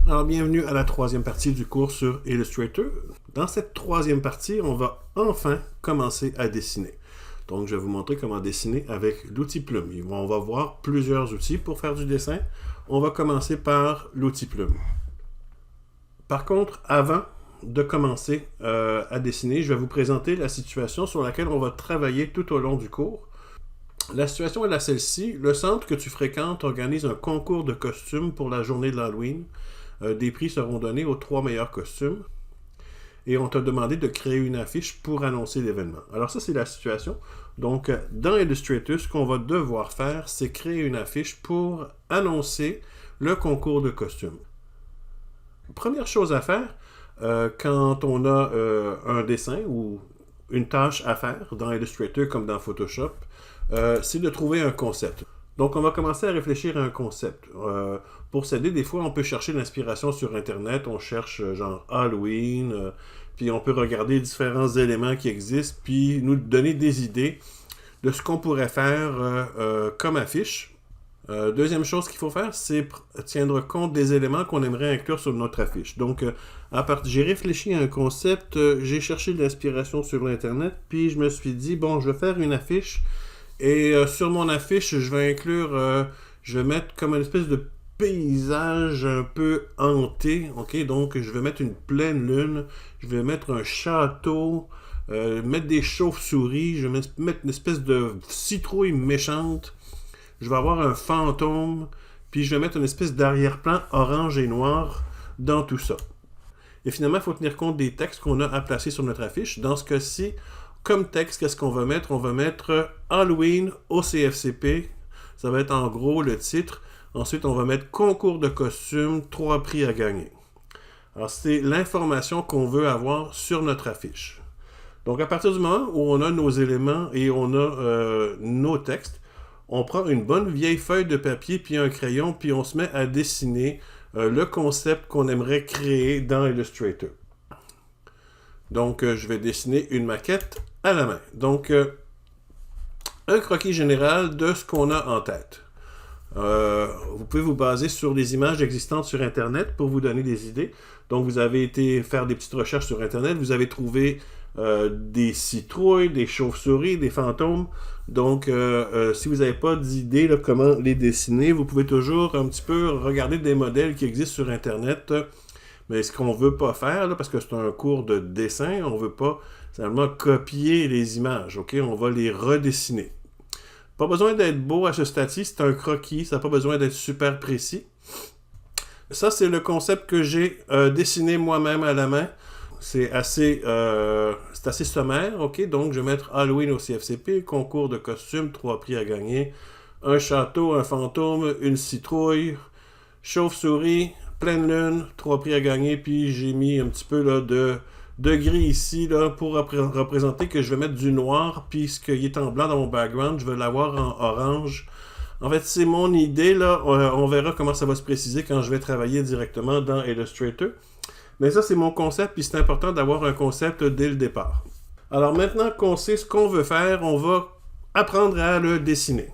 Alors, bienvenue à la troisième partie du cours sur Illustrator. Dans cette troisième partie, on va enfin commencer à dessiner. Donc, je vais vous montrer comment dessiner avec l'outil Plume. On va voir plusieurs outils pour faire du dessin. On va commencer par l'outil Plume. Par contre, avant de commencer à dessiner, je vais vous présenter la situation sur laquelle on va travailler tout au long du cours. La situation est celle-ci. Le centre que tu fréquentes organise un concours de costumes pour la journée de l'Halloween. Des prix seront donnés aux 3 meilleurs costumes. Et on t'a demandé de créer une affiche pour annoncer l'événement. Alors ça, c'est la situation. Donc, dans Illustrator, ce qu'on va devoir faire, c'est créer une affiche pour annoncer le concours de costumes. Première chose à faire, quand on a un dessin ou une tâche à faire dans Illustrator comme dans Photoshop, c'est de trouver un concept. Donc, on va commencer à réfléchir à un concept. Pour s'aider, des fois, on peut chercher l'inspiration sur Internet. On cherche genre Halloween, puis on peut regarder différents éléments qui existent, puis nous donner des idées de ce qu'on pourrait faire comme affiche. Deuxième chose qu'il faut faire, c'est tiendre compte des éléments qu'on aimerait inclure sur notre affiche. Donc, j'ai réfléchi à un concept, j'ai cherché de l'inspiration sur Internet, puis je me suis dit, bon, je vais faire une affiche. Et sur mon affiche, je vais inclure, je vais mettre comme une espèce de paysage un peu hanté, ok? Donc, je vais mettre une pleine lune, je vais mettre un château, mettre des chauves-souris, je vais mettre une espèce de citrouille méchante, je vais avoir un fantôme, puis je vais mettre une espèce d'arrière-plan orange et noir dans tout ça. Et finalement, il faut tenir compte des textes qu'on a à placer sur notre affiche. Dans ce cas-ci, comme texte, qu'est-ce qu'on va mettre? On va mettre Halloween au CFCP. Ça va être en gros le titre. Ensuite, on va mettre concours de costumes, 3 prix à gagner. Alors, c'est l'information qu'on veut avoir sur notre affiche. Donc, à partir du moment où on a nos éléments et on a nos textes, on prend une bonne vieille feuille de papier puis un crayon, puis on se met à dessiner le concept qu'on aimerait créer dans Illustrator. Donc, je vais dessiner une maquette à la main. Donc, un croquis général de ce qu'on a en tête. Vous pouvez vous baser sur les images existantes sur Internet pour vous donner des idées. Donc, vous avez été faire des petites recherches sur Internet. Vous avez trouvé des citrouilles, des chauves-souris, des fantômes. Donc, si vous n'avez pas d'idée de comment les dessiner, vous pouvez toujours un petit peu regarder des modèles qui existent sur Internet. Mais ce qu'on ne veut pas faire, là, parce que c'est un cours de dessin, on ne veut pas seulement copier les images, ok? On va les redessiner. Pas besoin d'être beau à ce stade-ci, c'est un croquis, ça n'a pas besoin d'être super précis. Ça, c'est le concept que j'ai dessiné moi-même à la main. C'est assez sommaire, ok? Donc, je vais mettre Halloween au CFCP, concours de costumes, 3 prix à gagner, un château, un fantôme, une citrouille, chauve-souris, pleine lune, 3 prix à gagner, puis j'ai mis un petit peu là, de gris ici là, pour représenter que je vais mettre du noir, puis ce qui est en blanc dans mon background, je vais l'avoir en orange. En fait, c'est mon idée, là. On verra comment ça va se préciser quand je vais travailler directement dans Illustrator. Mais ça, c'est mon concept, puis c'est important d'avoir un concept dès le départ. Alors maintenant qu'on sait ce qu'on veut faire, on va apprendre à le dessiner.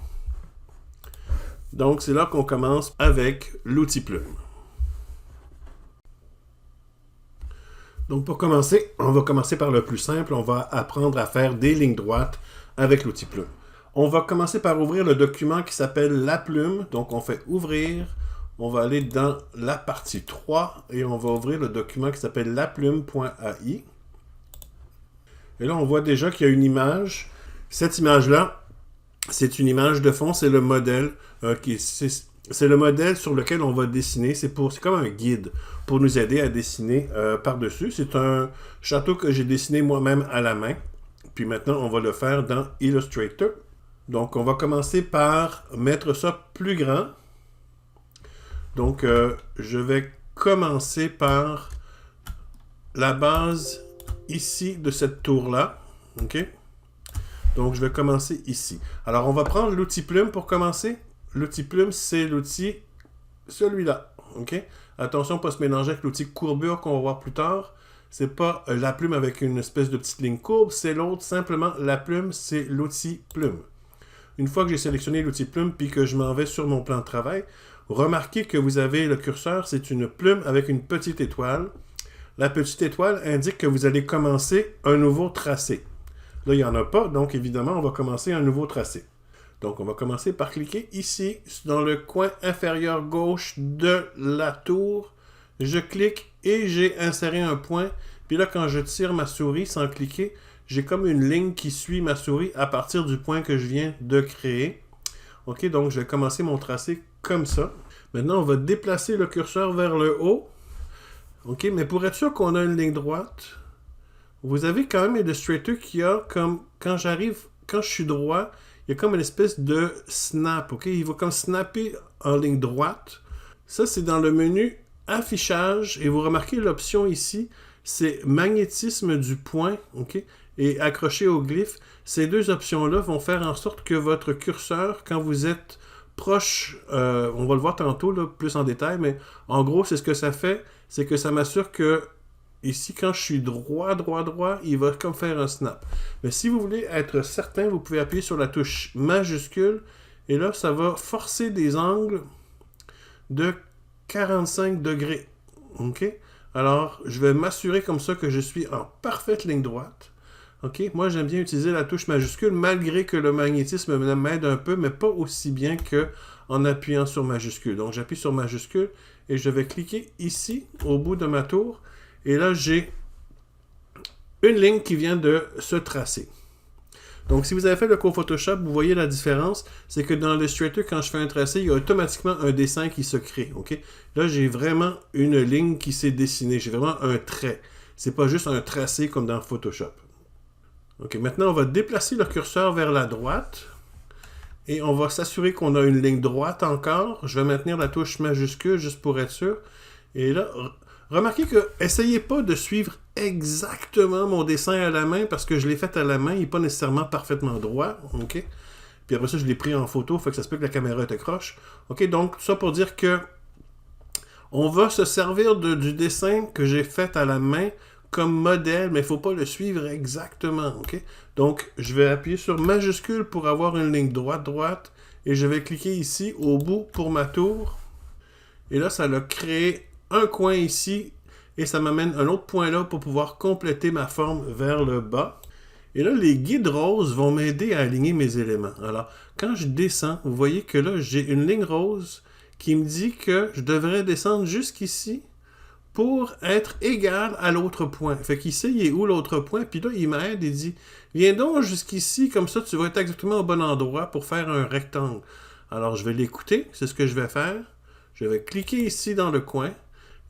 Donc, c'est là qu'on commence avec l'outil Plume. Donc, pour commencer, on va commencer par le plus simple. On va apprendre à faire des lignes droites avec l'outil Plume. On va commencer par ouvrir le document qui s'appelle La Plume. Donc, on fait Ouvrir. On va aller dans la partie 3 et on va ouvrir le document qui s'appelle laplume.ai. Et là, on voit déjà qu'il y a une image. Cette image-là, c'est une image de fond. C'est le modèle c'est le modèle sur lequel on va dessiner. C'est comme un guide pour nous aider à dessiner par-dessus. C'est un château que j'ai dessiné moi-même à la main. Puis maintenant, on va le faire dans Illustrator. Donc, on va commencer par mettre ça plus grand. Donc, je vais commencer par la base ici de cette tour-là. OK? Donc, je vais commencer ici. Alors, on va prendre l'outil Plume pour commencer. L'outil Plume, c'est l'outil, celui-là, ok? Attention, pas se mélanger avec l'outil courbure qu'on va voir plus tard. C'est pas la plume avec une espèce de petite ligne courbe, c'est l'autre, simplement la plume, c'est l'outil Plume. Une fois que j'ai sélectionné l'outil Plume, puis que je m'en vais sur mon plan de travail, Remarquez que vous avez le curseur, c'est une plume avec une petite étoile. La petite étoile indique que vous allez commencer un nouveau tracé. Là, il n'y en a pas, donc évidemment, on va commencer un nouveau tracé. Donc, on va commencer par cliquer ici, dans le coin inférieur gauche de la tour. Je clique et j'ai inséré un point. Puis là, quand je tire ma souris sans cliquer, j'ai comme une ligne qui suit ma souris à partir du point que je viens de créer. OK, donc je vais commencer mon tracé comme ça. Maintenant, on va déplacer le curseur vers le haut. OK, mais pour être sûr qu'on a une ligne droite, vous avez quand même Illustrator qui a comme, quand je suis droit, il y a comme une espèce de snap, OK? Il va comme snapper en ligne droite. Ça, c'est dans le menu affichage, et vous remarquez l'option ici, c'est magnétisme du point, OK? Et accroché au glyphe. Ces deux options-là vont faire en sorte que votre curseur, quand vous êtes proche, on va le voir tantôt, là, plus en détail, mais en gros, c'est ce que ça fait, c'est que ça m'assure que ici, quand je suis droit, il va comme faire un snap. Mais si vous voulez être certain, vous pouvez appuyer sur la touche majuscule, et là, ça va forcer des angles de 45 degrés. OK? Alors, je vais m'assurer comme ça que je suis en parfaite ligne droite. OK? Moi, j'aime bien utiliser la touche majuscule, malgré que le magnétisme m'aide un peu, mais pas aussi bien qu'en appuyant sur majuscule. Donc, j'appuie sur majuscule et je vais cliquer ici, au bout de ma tour. Et là, j'ai une ligne qui vient de se tracer. Donc, si vous avez fait le cours Photoshop, vous voyez la différence. C'est que dans Illustrator, quand je fais un tracé, il y a automatiquement un dessin qui se crée. OK? Là, j'ai vraiment une ligne qui s'est dessinée. J'ai vraiment un trait. C'est pas juste un tracé comme dans Photoshop. OK, maintenant, on va déplacer le curseur vers la droite. Et on va s'assurer qu'on a une ligne droite encore. Je vais maintenir la touche majuscule juste pour être sûr. Et là, remarquez que, essayez pas de suivre exactement mon dessin à la main parce que je l'ai fait à la main, il n'est pas nécessairement parfaitement droit. OK? Puis après ça, je l'ai pris en photo, fait que ça se peut que la caméra te croche. OK, donc, tout ça pour dire que on va se servir du dessin que j'ai fait à la main comme modèle, mais il ne faut pas le suivre exactement. OK? Donc, je vais appuyer sur majuscule pour avoir une ligne droite, et je vais cliquer ici au bout pour ma tour. Et là, ça a créé un coin ici, et ça m'amène un autre point là pour pouvoir compléter ma forme vers le bas. Et là, les guides roses vont m'aider à aligner mes éléments. Alors, quand je descends, vous voyez que là, j'ai une ligne rose qui me dit que je devrais descendre jusqu'ici pour être égal à l'autre point. Fait qu'ici, il est où l'autre point? Puis là, il m'aide et dit, viens donc jusqu'ici, comme ça, tu vas être exactement au bon endroit pour faire un rectangle. Alors, je vais l'écouter, c'est ce que je vais faire. Je vais cliquer ici dans le coin.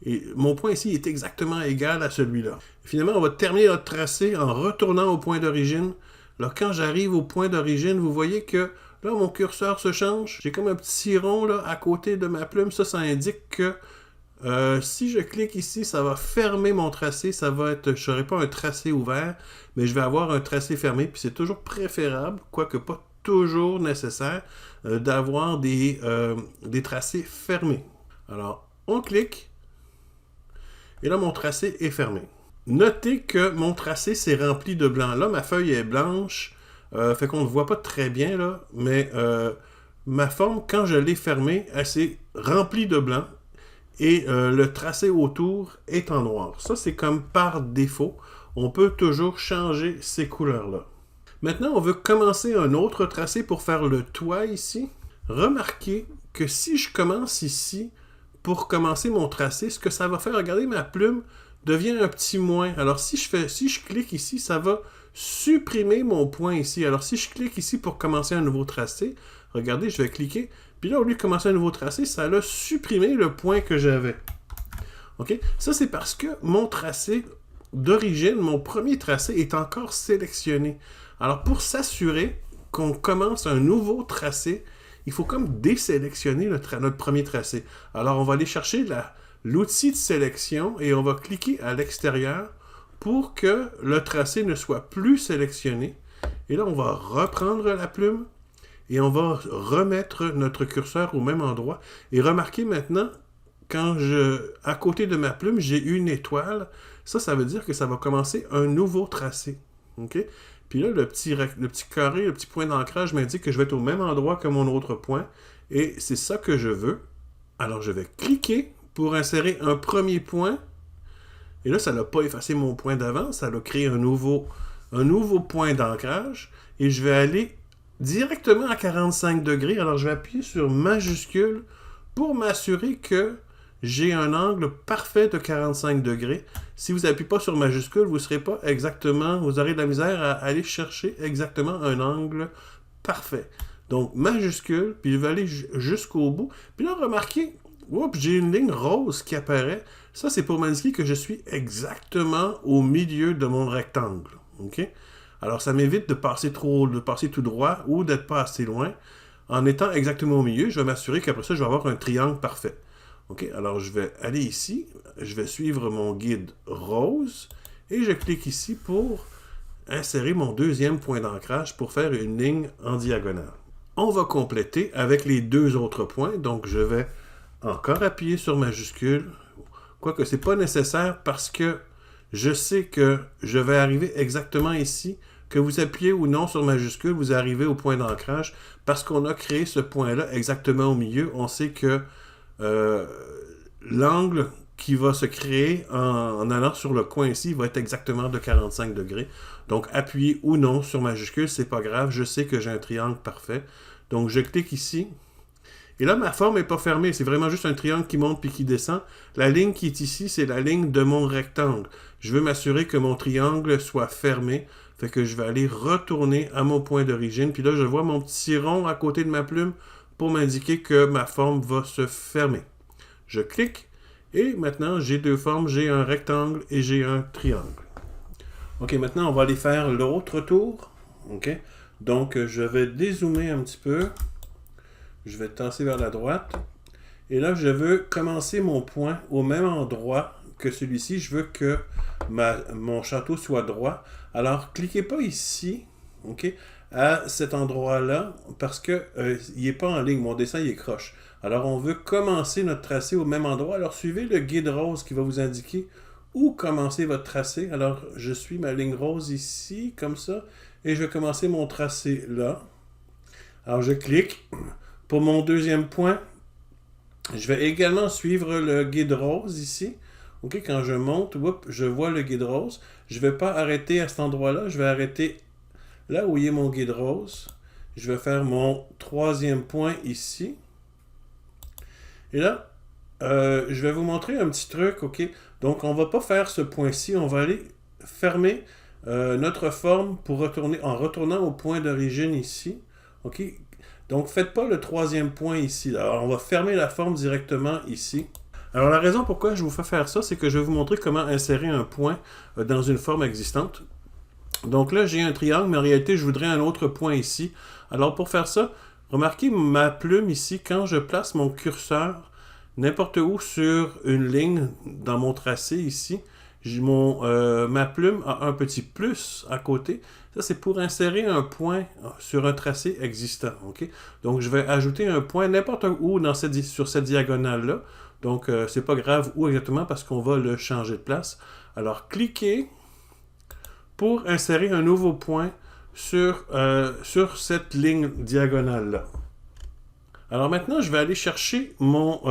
Et mon point ici est exactement égal à celui-là. Finalement, on va terminer notre tracé en retournant au point d'origine. Là, quand j'arrive au point d'origine, vous voyez que là, mon curseur se change. J'ai comme un petit rond là, à côté de ma plume. Ça indique que si je clique ici, ça va fermer mon tracé. Ça va être, je n'aurai pas un tracé ouvert, mais je vais avoir un tracé fermé. Puis c'est toujours préférable, quoique pas toujours nécessaire, d'avoir des tracés fermés. Alors, on clique. Et là, mon tracé est fermé. Notez que mon tracé s'est rempli de blanc. Là, ma feuille est blanche, fait qu'on ne voit pas très bien, là, mais ma forme, quand je l'ai fermée, elle s'est remplie de blanc et le tracé autour est en noir. Ça, c'est comme par défaut. On peut toujours changer ces couleurs-là. Maintenant, on veut commencer un autre tracé pour faire le toit ici. Remarquez que si je commence ici, pour commencer mon tracé, ce que ça va faire, regardez, ma plume devient un petit moins. Alors, si je clique ici, ça va supprimer mon point ici. Alors, si je clique ici pour commencer un nouveau tracé, regardez, je vais cliquer, puis là, au lieu de commencer un nouveau tracé, ça a supprimé le point que j'avais. OK? Ça, c'est parce que mon tracé d'origine, mon premier tracé, est encore sélectionné. Alors, pour s'assurer qu'on commence un nouveau tracé, il faut comme désélectionner notre premier tracé. Alors, on va aller chercher l'outil de sélection et on va cliquer à l'extérieur pour que le tracé ne soit plus sélectionné. Et là, on va reprendre la plume et on va remettre notre curseur au même endroit. Et remarquez maintenant, à côté de ma plume, j'ai une étoile. Ça veut dire que ça va commencer un nouveau tracé. OK? Puis là, le petit carré, le petit point d'ancrage m'indique que je vais être au même endroit que mon autre point. Et c'est ça que je veux. Alors, je vais cliquer pour insérer un premier point. Et là, ça n'a pas effacé mon point d'avant. Ça a créé un nouveau point d'ancrage. Et je vais aller directement à 45 degrés. Alors, je vais appuyer sur majuscule pour m'assurer que j'ai un angle parfait de 45 degrés. Si vous n'appuyez pas sur majuscule, vous aurez de la misère à aller chercher exactement un angle parfait. Donc, majuscule, puis je vais aller jusqu'au bout. Puis là, remarquez, j'ai une ligne rose qui apparaît. Ça, c'est pour m'indiquer que je suis exactement au milieu de mon rectangle. OK? Alors, ça m'évite de passer tout droit ou d'être pas assez loin. En étant exactement au milieu, je vais m'assurer qu'après ça, je vais avoir un triangle parfait. OK? Alors, je vais aller ici. Je vais suivre mon guide rose. Et je clique ici pour insérer mon deuxième point d'ancrage pour faire une ligne en diagonale. On va compléter avec les deux autres points. Donc, je vais encore appuyer sur majuscule. Quoique, ce n'est pas nécessaire parce que je sais que je vais arriver exactement ici. Que vous appuyez ou non sur majuscule, vous arrivez au point d'ancrage parce qu'on a créé ce point-là exactement au milieu. On sait que l'angle qui va se créer en allant sur le coin ici va être exactement de 45 degrés. Donc, appuyez ou non sur majuscule, c'est pas grave. Je sais que j'ai un triangle parfait. Donc, je clique ici. Et là, ma forme n'est pas fermée. C'est vraiment juste un triangle qui monte puis qui descend. La ligne qui est ici, c'est la ligne de mon rectangle. Je veux m'assurer que mon triangle soit fermé. Fait que je vais aller retourner à mon point d'origine. Puis là, je vois mon petit rond à côté de ma plume pour m'indiquer que ma forme va se fermer. Je clique. Et maintenant, j'ai deux formes. J'ai un rectangle et j'ai un triangle. OK, maintenant, on va aller faire l'autre tour. OK? Donc, je vais dézoomer un petit peu. Je vais tasser vers la droite. Et là, je veux commencer mon point au même endroit que celui-ci. Je veux que mon château soit droit. Alors, cliquez pas ici, OK, à cet endroit-là, parce que il n'est pas en ligne. Mon dessin, il est croche. Alors, on veut commencer notre tracé au même endroit. Alors, suivez le guide rose qui va vous indiquer où commencer votre tracé. Alors, je suis ma ligne rose ici, comme ça, et je vais commencer mon tracé là. Alors, je clique. Pour mon deuxième point, je vais également suivre le guide rose ici. OK, quand je monte, je vois le guide rose. Je ne vais pas arrêter à cet endroit-là. Je vais arrêter là où il y a mon guide rose. Je vais faire mon troisième point ici. Et là, je vais vous montrer un petit truc. OK, donc on ne va pas faire ce point-ci. On va aller fermer notre forme pour en retournant au point d'origine ici. OK. Donc, faites pas le troisième point ici. Alors, on va fermer la forme directement ici. Alors, la raison pourquoi je vous fais faire ça, c'est que je vais vous montrer comment insérer un point dans une forme existante. Donc là, j'ai un triangle, mais en réalité, je voudrais un autre point ici. Alors, pour faire ça, remarquez ma plume ici. Quand je place mon curseur n'importe où sur une ligne dans mon tracé ici, ma plume a un petit plus à côté. Ça, c'est pour insérer un point sur un tracé existant. Okay? Donc, je vais ajouter un point n'importe où sur cette diagonale-là. Donc, c'est pas grave où exactement parce qu'on va le changer de place. Alors, cliquez pour insérer un nouveau point sur cette ligne diagonale-là. Alors maintenant, je vais aller chercher mon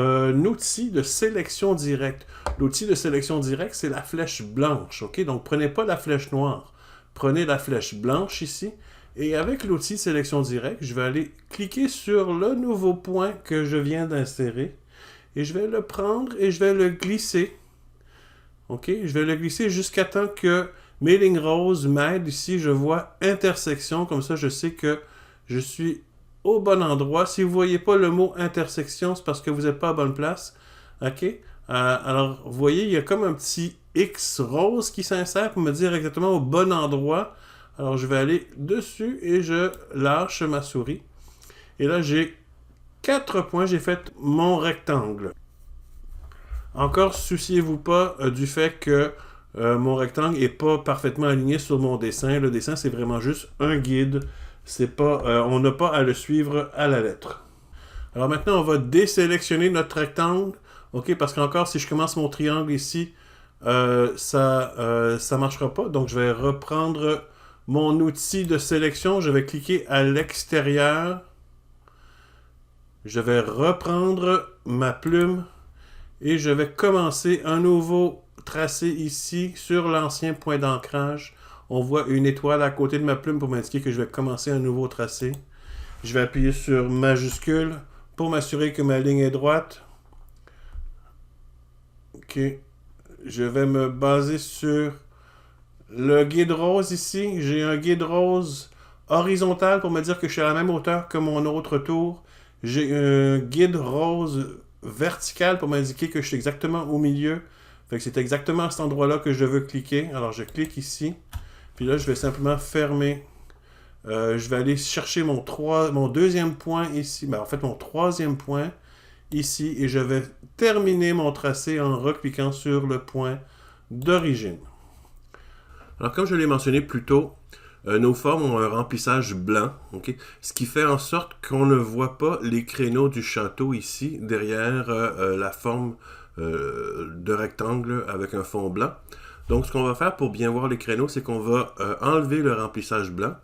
outil de sélection directe. L'outil de sélection directe, c'est la flèche blanche. Okay? Donc, prenez pas la flèche noire. Prenez la flèche blanche ici. Et avec l'outil de sélection directe, je vais aller cliquer sur le nouveau point que je viens d'insérer. Et je vais le prendre et je vais le glisser. OK? Je vais le glisser jusqu'à temps que mes lignes roses m'aident. Ici, je vois intersection. Comme ça, je sais que je suis au bon endroit. Si vous ne voyez pas le mot intersection, c'est parce que vous n'êtes pas à bonne place. OK? Alors, vous voyez, il y a comme un petit X rose qui s'insère pour me dire exactement au bon endroit. Alors, je vais aller dessus et je lâche ma souris. Et là, j'ai 4 points. J'ai fait mon rectangle. Encore, souciez-vous pas du fait que mon rectangle n'est pas parfaitement aligné sur mon dessin. Le dessin, c'est vraiment juste un guide. C'est pas, on n'a pas à le suivre à la lettre. Alors maintenant, on va désélectionner notre rectangle. OK, parce qu'encore, si je commence mon triangle ici, ça ne marchera pas. Donc, je vais reprendre mon outil de sélection. Je vais cliquer à l'extérieur. Je vais reprendre ma plume et je vais commencer un nouveau tracé ici sur l'ancien point d'ancrage. On voit une étoile à côté de ma plume pour m'indiquer que je vais commencer un nouveau tracé. Je vais appuyer sur majuscule pour m'assurer que ma ligne est droite. Ok. Je vais me baser sur le guide rose ici. J'ai un guide rose horizontal pour me dire que je suis à la même hauteur que mon autre tour. J'ai un guide rose vertical pour m'indiquer que je suis exactement au milieu. Fait que c'est exactement à cet endroit-là que je veux cliquer. Alors je clique ici. Puis là, je vais simplement fermer. Je vais aller chercher mon deuxième point ici. Ben, en fait, mon troisième point ici. Et je vais terminer mon tracé en recliquant sur le point d'origine. Alors, comme je l'ai mentionné plus tôt, nos formes ont un remplissage blanc, okay? Ce qui fait en sorte qu'on ne voit pas les créneaux du château ici, derrière la forme de rectangle avec un fond blanc. Donc, ce qu'on va faire pour bien voir les créneaux, c'est qu'on va enlever le remplissage blanc.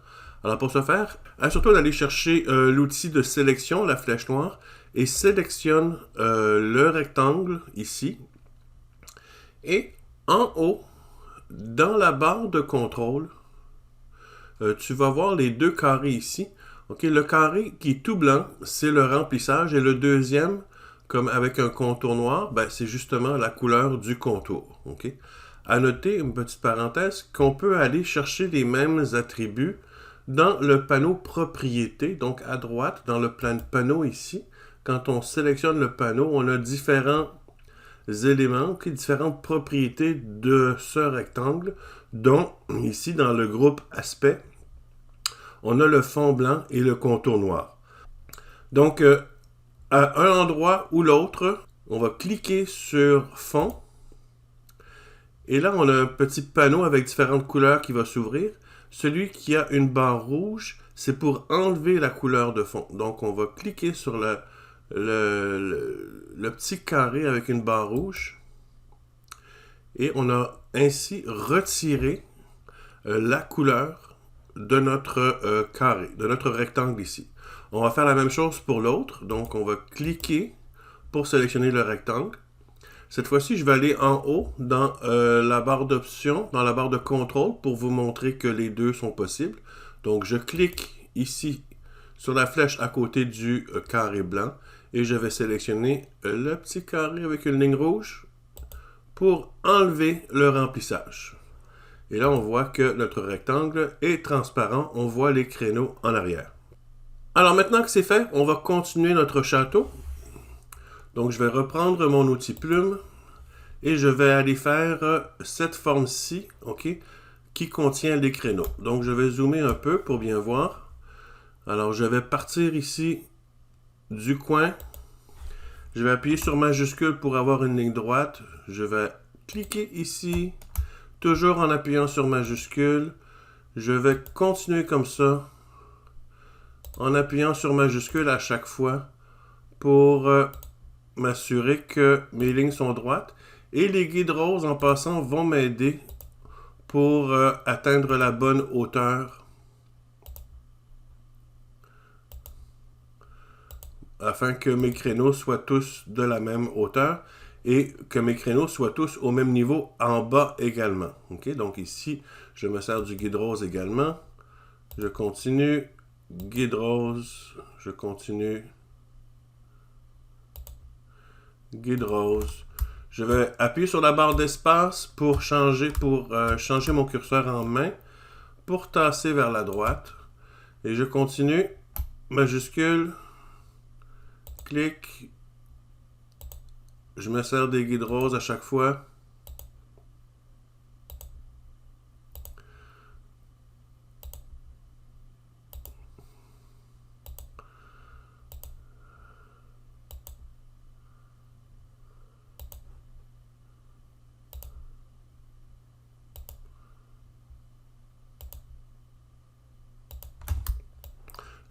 Alors, pour ce faire, assure-toi d'aller chercher l'outil de sélection, la flèche noire, et sélectionne le rectangle ici. Et en haut, dans la barre de contrôle, tu vas voir les deux carrés ici. Okay, le carré qui est tout blanc, c'est le remplissage. Et le deuxième, comme avec un contour noir, ben, c'est justement la couleur du contour. Okay? À noter, une petite parenthèse, qu'on peut aller chercher les mêmes attributs dans le panneau propriété. Donc à droite, dans le panneau ici, quand on sélectionne le panneau, on a différents éléments, okay, différentes propriétés de ce rectangle, dont ici dans le groupe aspect, on a le fond blanc et le contour noir. Donc à un endroit ou l'autre, on va cliquer sur fond et là on a un petit panneau avec différentes couleurs qui va s'ouvrir. Celui qui a une barre rouge, c'est pour enlever la couleur de fond. Donc on va cliquer sur le petit carré avec une barre rouge et on a ainsi retiré la couleur de notre carré, de notre rectangle ici. On va faire la même chose pour l'autre, donc on va cliquer pour sélectionner le rectangle. Cette fois-ci, je vais aller en haut dans la barre d'options, dans la barre de contrôle pour vous montrer que les deux sont possibles. Donc je clique ici sur la flèche à côté du carré blanc et je vais sélectionner le petit carré avec une ligne rouge pour enlever le remplissage. Et là, on voit que notre rectangle est transparent. On voit les créneaux en arrière. Alors maintenant que c'est fait, on va continuer notre château. Donc, je vais reprendre mon outil plume et je vais aller faire cette forme-ci, okay, qui contient les créneaux. Donc, je vais zoomer un peu pour bien voir. Alors, je vais partir ici du coin. Je vais appuyer sur majuscule pour avoir une ligne droite. Je vais cliquer ici, toujours en appuyant sur majuscule. Je vais continuer comme ça, en appuyant sur majuscule à chaque fois pour m'assurer que mes lignes sont droites. Et les guides roses, en passant, vont m'aider pour atteindre la bonne hauteur afin que mes créneaux soient tous de la même hauteur et que mes créneaux soient tous au même niveau en bas également. Okay? Donc ici, je me sers du guide rose également. Je continue. Guide rose. Je continue. Guide rose. Je vais appuyer sur la barre d'espace pour changer mon curseur en main, pour tasser vers la droite. Et je continue. Majuscule. Clic. Je me sers des guides roses à chaque fois.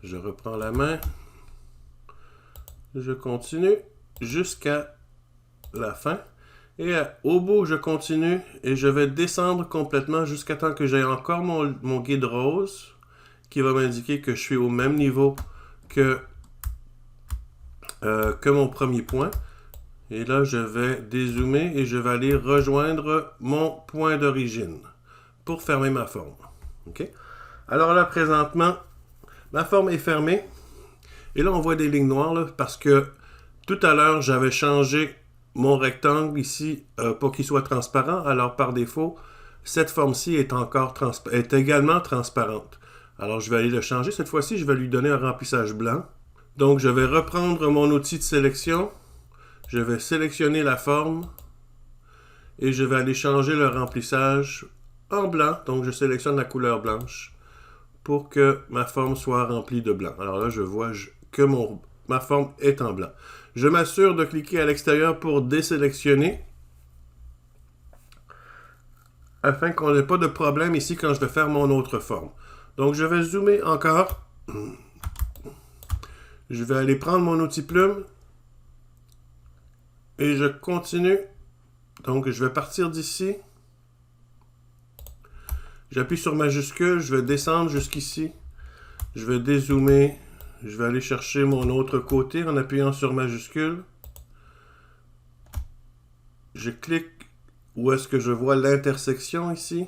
Je reprends la main. Je continue jusqu'à la fin. Et au bout, je continue et je vais descendre complètement jusqu'à temps que j'ai encore mon guide rose qui va m'indiquer que je suis au même niveau que que mon premier point. Et là, je vais dézoomer et je vais aller rejoindre mon point d'origine pour fermer ma forme. OK? Alors là, présentement, ma forme est fermée. Et là, on voit des lignes noires là, parce que tout à l'heure, j'avais changé mon rectangle ici pour qu'il soit transparent. Alors, par défaut, cette forme-ci est également transparente. Alors, je vais aller le changer. Cette fois-ci, je vais lui donner un remplissage blanc. Donc, je vais reprendre mon outil de sélection. Je vais sélectionner la forme et je vais aller changer le remplissage en blanc. Donc, je sélectionne la couleur blanche pour que ma forme soit remplie de blanc. Alors là, je vois que ma forme est en blanc. Je m'assure de cliquer à l'extérieur pour désélectionner afin qu'on n'ait pas de problème ici quand je vais faire mon autre forme. Donc, je vais zoomer encore. Je vais aller prendre mon outil plume. Et je continue. Donc, je vais partir d'ici. J'appuie sur majuscule. Je vais descendre jusqu'ici. Je vais dézoomer. Je vais aller chercher mon autre côté en appuyant sur majuscule. Je clique où est-ce que je vois l'intersection ici.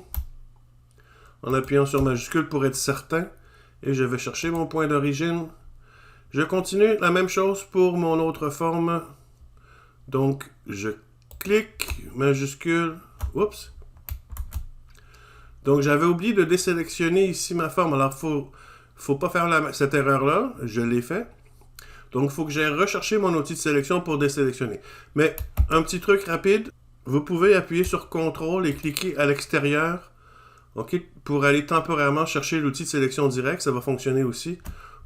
En appuyant sur majuscule pour être certain. Et je vais chercher mon point d'origine. Je continue la même chose pour mon autre forme. Donc, je clique, majuscule, oups. Donc, j'avais oublié de désélectionner ici ma forme. Alors, faut pas faire cette erreur-là. Je l'ai fait. Donc, il faut que j'aille rechercher mon outil de sélection pour désélectionner. Mais, un petit truc rapide. Vous pouvez appuyer sur CTRL et cliquer à l'extérieur. OK, pour aller temporairement chercher l'outil de sélection direct. Ça va fonctionner aussi.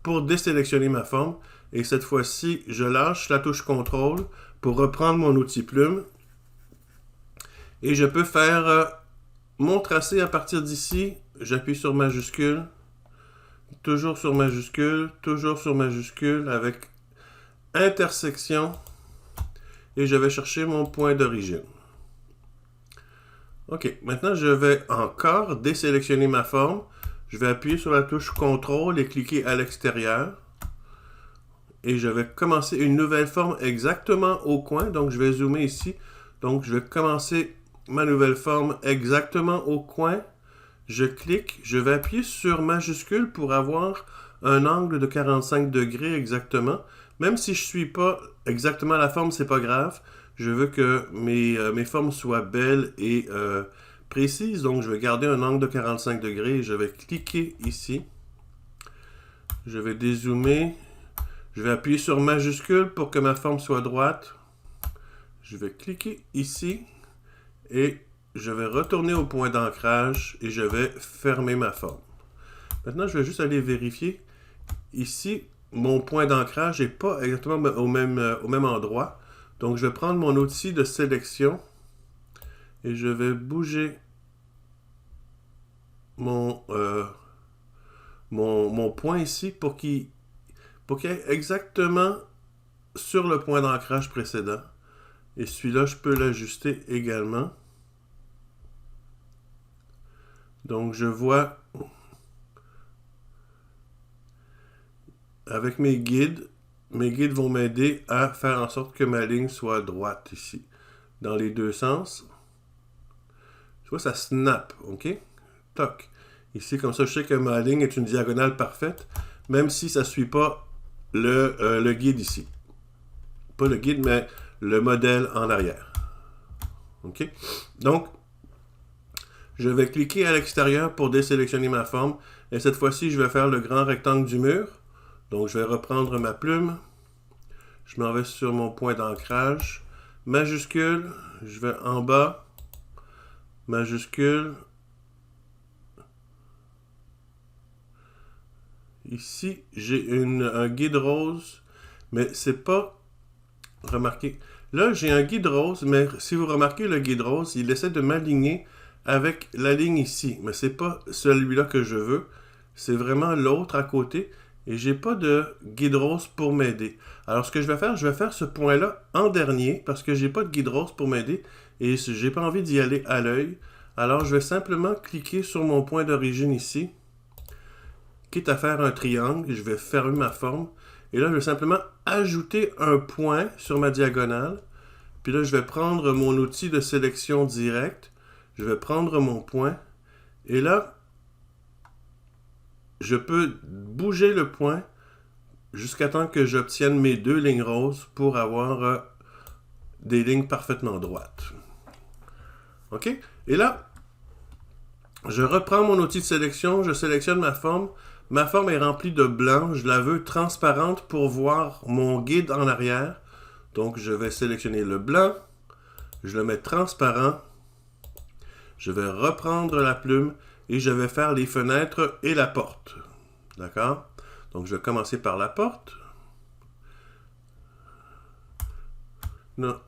Pour désélectionner ma forme. Et cette fois-ci, je lâche la touche CTRL pour reprendre mon outil plume. Et je peux faire mon tracé à partir d'ici. J'appuie sur majuscule. Toujours sur majuscule. Toujours sur majuscule avec intersection. Et je vais chercher mon point d'origine. OK. Maintenant, je vais encore désélectionner ma forme. Je vais appuyer sur la touche CTRL et cliquer à l'extérieur. Et je vais commencer une nouvelle forme exactement au coin. Donc, je vais zoomer ici. Donc, je vais commencer ma nouvelle forme exactement au coin. Je clique. Je vais appuyer sur majuscule pour avoir un angle de 45 degrés exactement. Même si je ne suis pas exactement la forme, c'est pas grave. Je veux que mes formes soient belles et précises. Donc, je vais garder un angle de 45 degrés. Et je vais cliquer ici. Je vais dézoomer. Je vais appuyer sur majuscule pour que ma forme soit droite. Je vais cliquer ici et je vais retourner au point d'ancrage et je vais fermer ma forme. Maintenant, je vais juste aller vérifier. Ici, mon point d'ancrage n'est pas exactement au même endroit. Donc, je vais prendre mon outil de sélection et je vais bouger mon point ici pour qu'il est exactement sur le point d'ancrage précédent. Et celui-là, je peux l'ajuster également. Donc, je vois avec mes guides vont m'aider à faire en sorte que ma ligne soit droite ici, dans les deux sens. Tu vois, ça snap, OK? Toc. Ici, comme ça, je sais que ma ligne est une diagonale parfaite, même si ça ne suit pas le guide ici. Pas le guide, mais le modèle en arrière. OK? Donc, je vais cliquer à l'extérieur pour désélectionner ma forme. Et cette fois-ci, je vais faire le grand rectangle du mur. Donc, je vais reprendre ma plume. Je m'en vais sur mon point d'ancrage. Majuscule. Je vais en bas. Majuscule. Ici, j'ai un guide rose. Mais c'est pas... Remarquez. Là, j'ai un guide rose. Mais si vous remarquez le guide rose, il essaie de m'aligner avec la ligne ici. Mais c'est pas celui-là que je veux. C'est vraiment l'autre à côté. Et j'ai pas de guide rose pour m'aider. Alors, ce que je vais faire ce point-là en dernier, parce que j'ai pas de guide rose pour m'aider, et j'ai pas envie d'y aller à l'œil. Alors, je vais simplement cliquer sur mon point d'origine ici, quitte à faire un triangle, je vais fermer ma forme, Et là, je vais simplement ajouter un point sur ma diagonale. Puis là, je vais prendre mon outil de sélection directe. Je vais prendre mon point. Et là, je peux bouger le point jusqu'à temps que j'obtienne mes deux lignes roses pour avoir des lignes parfaitement droites. OK? Et là, je reprends mon outil de sélection, je sélectionne ma forme. Ma forme est remplie de blanc, je la veux transparente pour voir mon guide en arrière. Donc, je vais sélectionner le blanc, je le mets transparent. Je vais reprendre la plume et je vais faire les fenêtres et la porte. D'accord? Donc, je vais commencer par la porte. Non.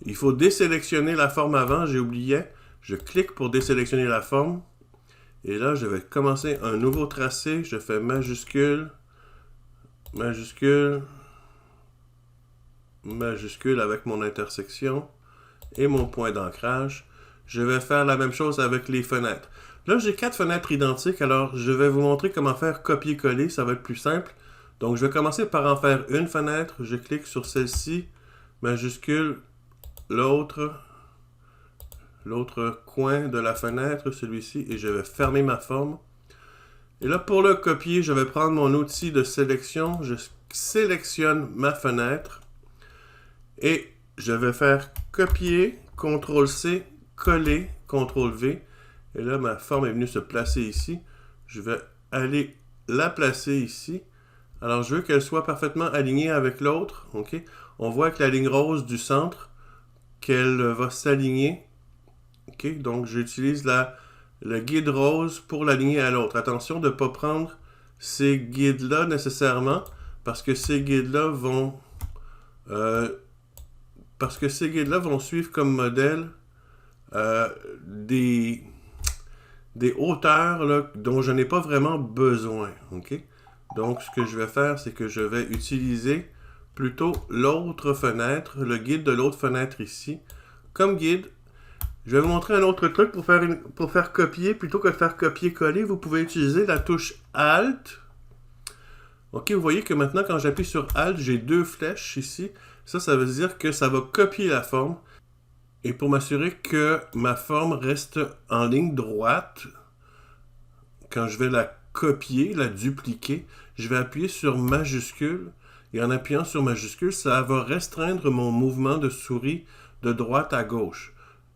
Il faut désélectionner la forme avant, j'ai oublié. Je clique pour désélectionner la forme. Et là, je vais commencer un nouveau tracé. Je fais majuscule, majuscule, majuscule avec mon intersection et mon point d'ancrage. Je vais faire la même chose avec les fenêtres. Là, j'ai 4 fenêtres identiques, alors je vais vous montrer comment faire copier-coller, ça va être plus simple. Donc, je vais commencer par en faire une fenêtre. Je clique sur celle-ci, majuscule, l'autre coin de la fenêtre, celui-ci, et je vais fermer ma forme. Et là, pour le copier, je vais prendre mon outil de sélection, je sélectionne ma fenêtre, et je vais faire copier, CTRL-C, coller, CTRL-V, et là, ma forme est venue se placer ici. Je vais aller la placer ici. Alors, je veux qu'elle soit parfaitement alignée avec l'autre. Okay? On voit avec la ligne rose du centre qu'elle va s'aligner. Okay? Donc, j'utilise le guide rose pour l'aligner à l'autre. Attention de ne pas prendre ces guides-là nécessairement, parce que ces guides-là vont suivre comme modèle des hauteurs là, dont je n'ai pas vraiment besoin. Okay? Donc, ce que je vais faire, c'est que je vais utiliser plutôt l'autre fenêtre, le guide de l'autre fenêtre ici, comme guide. Je vais vous montrer un autre truc pour faire copier. Plutôt que de faire copier-coller, vous pouvez utiliser la touche Alt. OK, vous voyez que maintenant, quand j'appuie sur Alt, j'ai 2 flèches ici. Ça veut dire que ça va copier la forme. Et pour m'assurer que ma forme reste en ligne droite, quand je vais la copier, la dupliquer, je vais appuyer sur majuscule. Et en appuyant sur majuscule, ça va restreindre mon mouvement de souris de droite à gauche.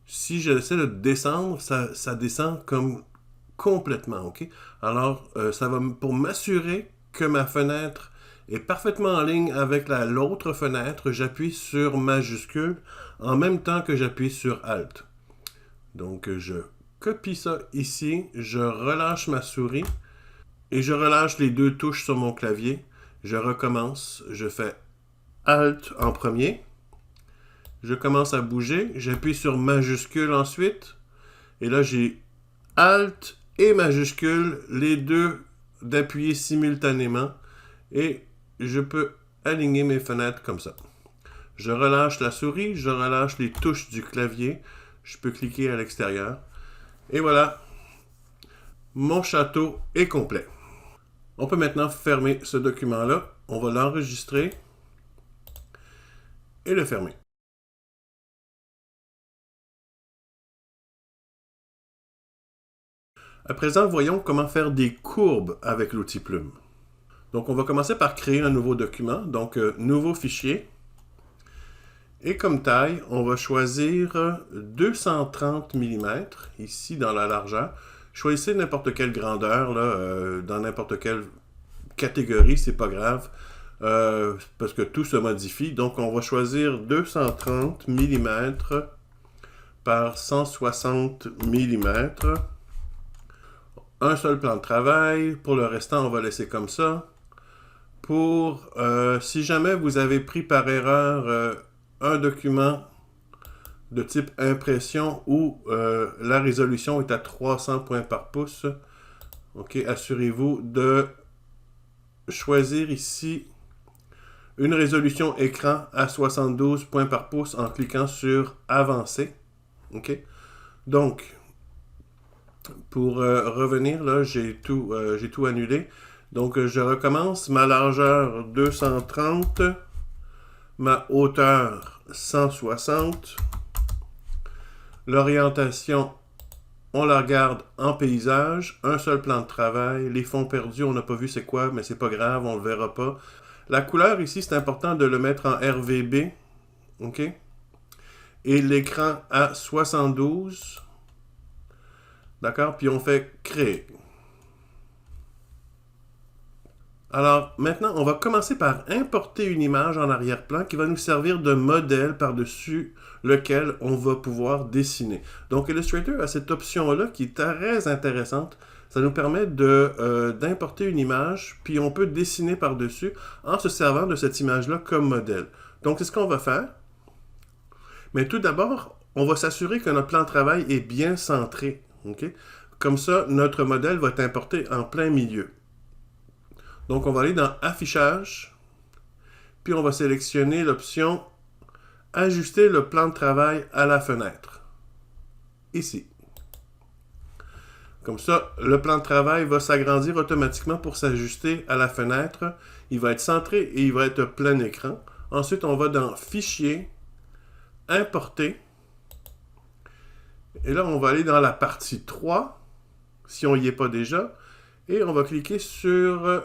Si j'essaie de descendre, ça descend comme complètement. OK? Alors, ça va pour m'assurer que ma fenêtre est parfaitement en ligne avec l'autre fenêtre, j'appuie sur majuscule en même temps que j'appuie sur Alt. Donc, je copie ça ici, je relâche ma souris et je relâche les 2 touches sur mon clavier. Je recommence, je fais Alt en premier. Je commence à bouger, j'appuie sur majuscule ensuite. Et là, j'ai Alt et majuscule, les deux d'appuyer simultanément. Et je peux aligner mes fenêtres comme ça. Je relâche la souris, je relâche les touches du clavier. Je peux cliquer à l'extérieur. Et voilà, mon château est complet. On peut maintenant fermer ce document-là. On va l'enregistrer et le fermer. À présent, voyons comment faire des courbes avec l'outil Plume. Donc, on va commencer par créer un nouveau document. Donc, nouveau fichier. Et comme taille, on va choisir 230 mm, ici dans la largeur. Choisissez n'importe quelle grandeur, là, dans n'importe quelle catégorie, c'est pas grave, parce que tout se modifie. Donc, on va choisir 230 mm par 160 mm. Un seul plan de travail. Pour le restant, on va laisser comme ça. Si jamais vous avez pris par erreur un document de type impression où la résolution est à 300 points par pouce, ok, assurez-vous de choisir ici une résolution écran à 72 points par pouce en cliquant sur Avancer. Ok. Donc, pour revenir, là, j'ai tout annulé. Donc, je recommence. Ma largeur 230. Ma hauteur 160. L'orientation, on la regarde en paysage. Un seul plan de travail. Les fonds perdus, on n'a pas vu c'est quoi, mais c'est pas grave, on le verra pas. La couleur ici, c'est important de le mettre en RVB. OK? Et l'écran à 72. D'accord? Puis on fait créer. Alors, maintenant, on va commencer par importer une image en arrière-plan qui va nous servir de modèle par-dessus lequel on va pouvoir dessiner. Donc, Illustrator a cette option-là qui est très intéressante. Ça nous permet d'importer une image, puis on peut dessiner par-dessus en se servant de cette image-là comme modèle. Donc, c'est ce qu'on va faire. Mais tout d'abord, on va s'assurer que notre plan de travail est bien centré. Okay? Comme ça, notre modèle va être importé en plein milieu. Donc, on va aller dans Affichage, puis on va sélectionner l'option Ajuster le plan de travail à la fenêtre. Ici. Comme ça, le plan de travail va s'agrandir automatiquement pour s'ajuster à la fenêtre. Il va être centré et il va être plein écran. Ensuite, on va dans Fichier, Importer. Et là, on va aller dans la partie 3, si on n'y est pas déjà. Et on va cliquer sur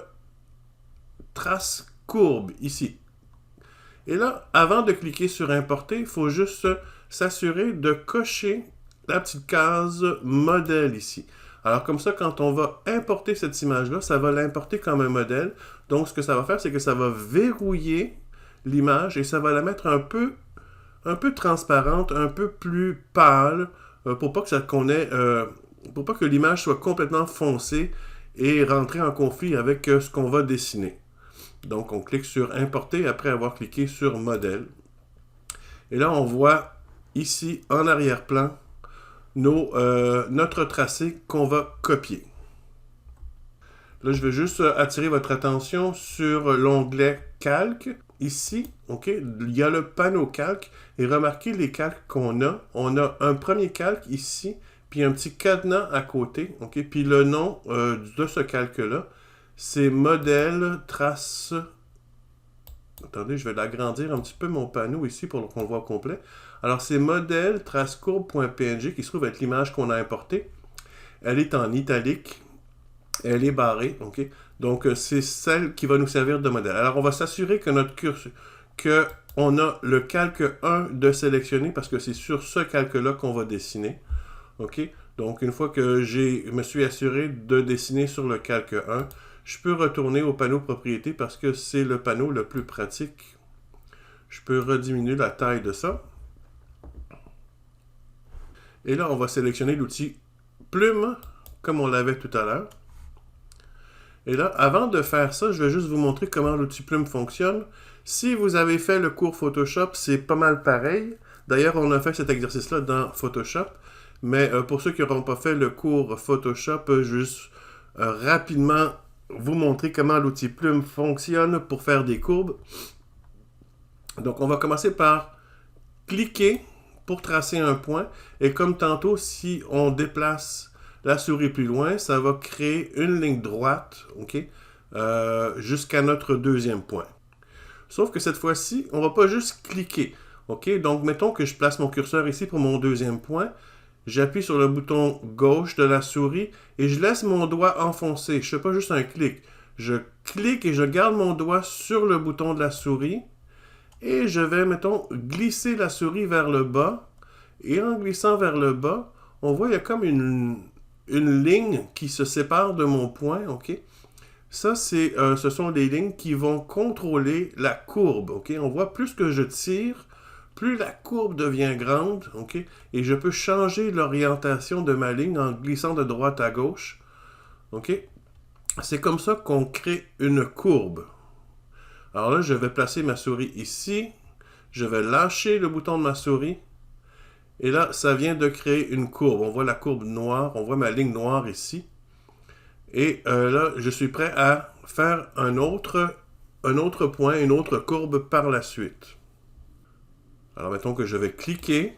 Trace courbe, ici. Et là, avant de cliquer sur Importer, il faut juste s'assurer de cocher la petite case Modèle ici. Alors comme ça, quand on va importer cette image-là, ça va l'importer comme un modèle. Donc ce que ça va faire, c'est que ça va verrouiller l'image et ça va la mettre un peu transparente, un peu plus pâle, pour pas que l'image soit complètement foncée et rentrer en conflit avec ce qu'on va dessiner. Donc, on clique sur Importer après avoir cliqué sur Modèle. Et là, on voit ici, en arrière-plan, notre tracé qu'on va copier. Là, je vais juste attirer votre attention sur l'onglet Calque. Ici, OK, il y a le panneau Calque. Et remarquez les calques qu'on a. On a un premier calque ici, puis un petit cadenas à côté. OK, puis le nom de ce calque-là, c'est modèle trace. Attendez, je vais l'agrandir un petit peu mon panneau ici pour qu'on le voit au complet. Alors, c'est modèle tracecourbe.png qui se trouve être l'image qu'on a importée. Elle est en italique. Elle est barrée. OK? Donc, c'est celle qui va nous servir de modèle. Alors, on va s'assurer que notre curseur, qu'on a le calque 1 de sélectionner parce que c'est sur ce calque-là qu'on va dessiner. OK? Donc, une fois que je me suis assuré de dessiner sur le calque 1, je peux retourner au panneau propriété parce que c'est le panneau le plus pratique. Je peux rediminuer la taille de ça. Et là, on va sélectionner l'outil Plume, comme on l'avait tout à l'heure. Et là, avant de faire ça, je vais juste vous montrer comment l'outil Plume fonctionne. Si vous avez fait le cours Photoshop, c'est pas mal pareil. D'ailleurs, on a fait cet exercice-là dans Photoshop. Mais pour ceux qui n'auront pas fait le cours Photoshop, je vais juste rapidement vous montrer comment l'outil Plume fonctionne pour faire des courbes. Donc, on va commencer par cliquer pour tracer un point. Et comme tantôt, si on déplace la souris plus loin, ça va créer une ligne droite, OK, jusqu'à notre deuxième point. Sauf que cette fois-ci, on ne va pas juste cliquer. OK, donc mettons que je place mon curseur ici pour mon deuxième point. J'appuie sur le bouton gauche de la souris et je laisse mon doigt enfoncer. Je ne fais pas juste un clic. Je clique et je garde mon doigt sur le bouton de la souris. Et je vais, mettons, glisser la souris vers le bas. Et en glissant vers le bas, on voit qu'il y a comme une ligne qui se sépare de mon point. OK? Ça, ce sont des lignes qui vont contrôler la courbe. OK? On voit plus que je tire, plus la courbe devient grande, OK? Et je peux changer l'orientation de ma ligne en glissant de droite à gauche. OK? C'est comme ça qu'on crée une courbe. Alors là, je vais placer ma souris ici. Je vais lâcher le bouton de ma souris. Et là, ça vient de créer une courbe. On voit la courbe noire, on voit ma ligne noire ici. Et là, je suis prêt à faire un autre point, une autre courbe par la suite. Alors, mettons que je vais cliquer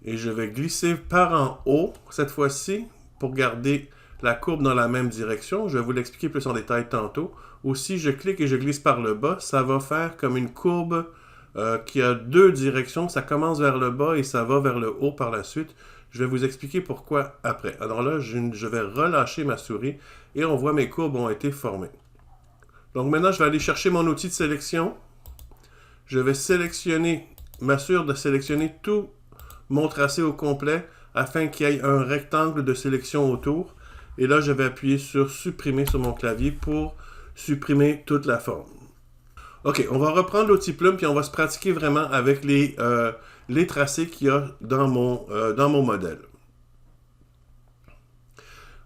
et je vais glisser par en haut, cette fois-ci, pour garder la courbe dans la même direction. Je vais vous l'expliquer plus en détail tantôt. Ou si je clique et je glisse par le bas, ça va faire comme une courbe qui a deux directions. Ça commence vers le bas et ça va vers le haut par la suite. Je vais vous expliquer pourquoi après. Alors là, je vais relâcher ma souris et on voit mes courbes ont été formées. Donc maintenant, je vais aller chercher mon outil de sélection. Je vais m'assurer de sélectionner tout mon tracé au complet afin qu'il y ait un rectangle de sélection autour. Et là, je vais appuyer sur supprimer sur mon clavier pour supprimer toute la forme. Ok, on va reprendre l'outil plume puis on va se pratiquer vraiment avec les tracés qu'il y a dans mon modèle.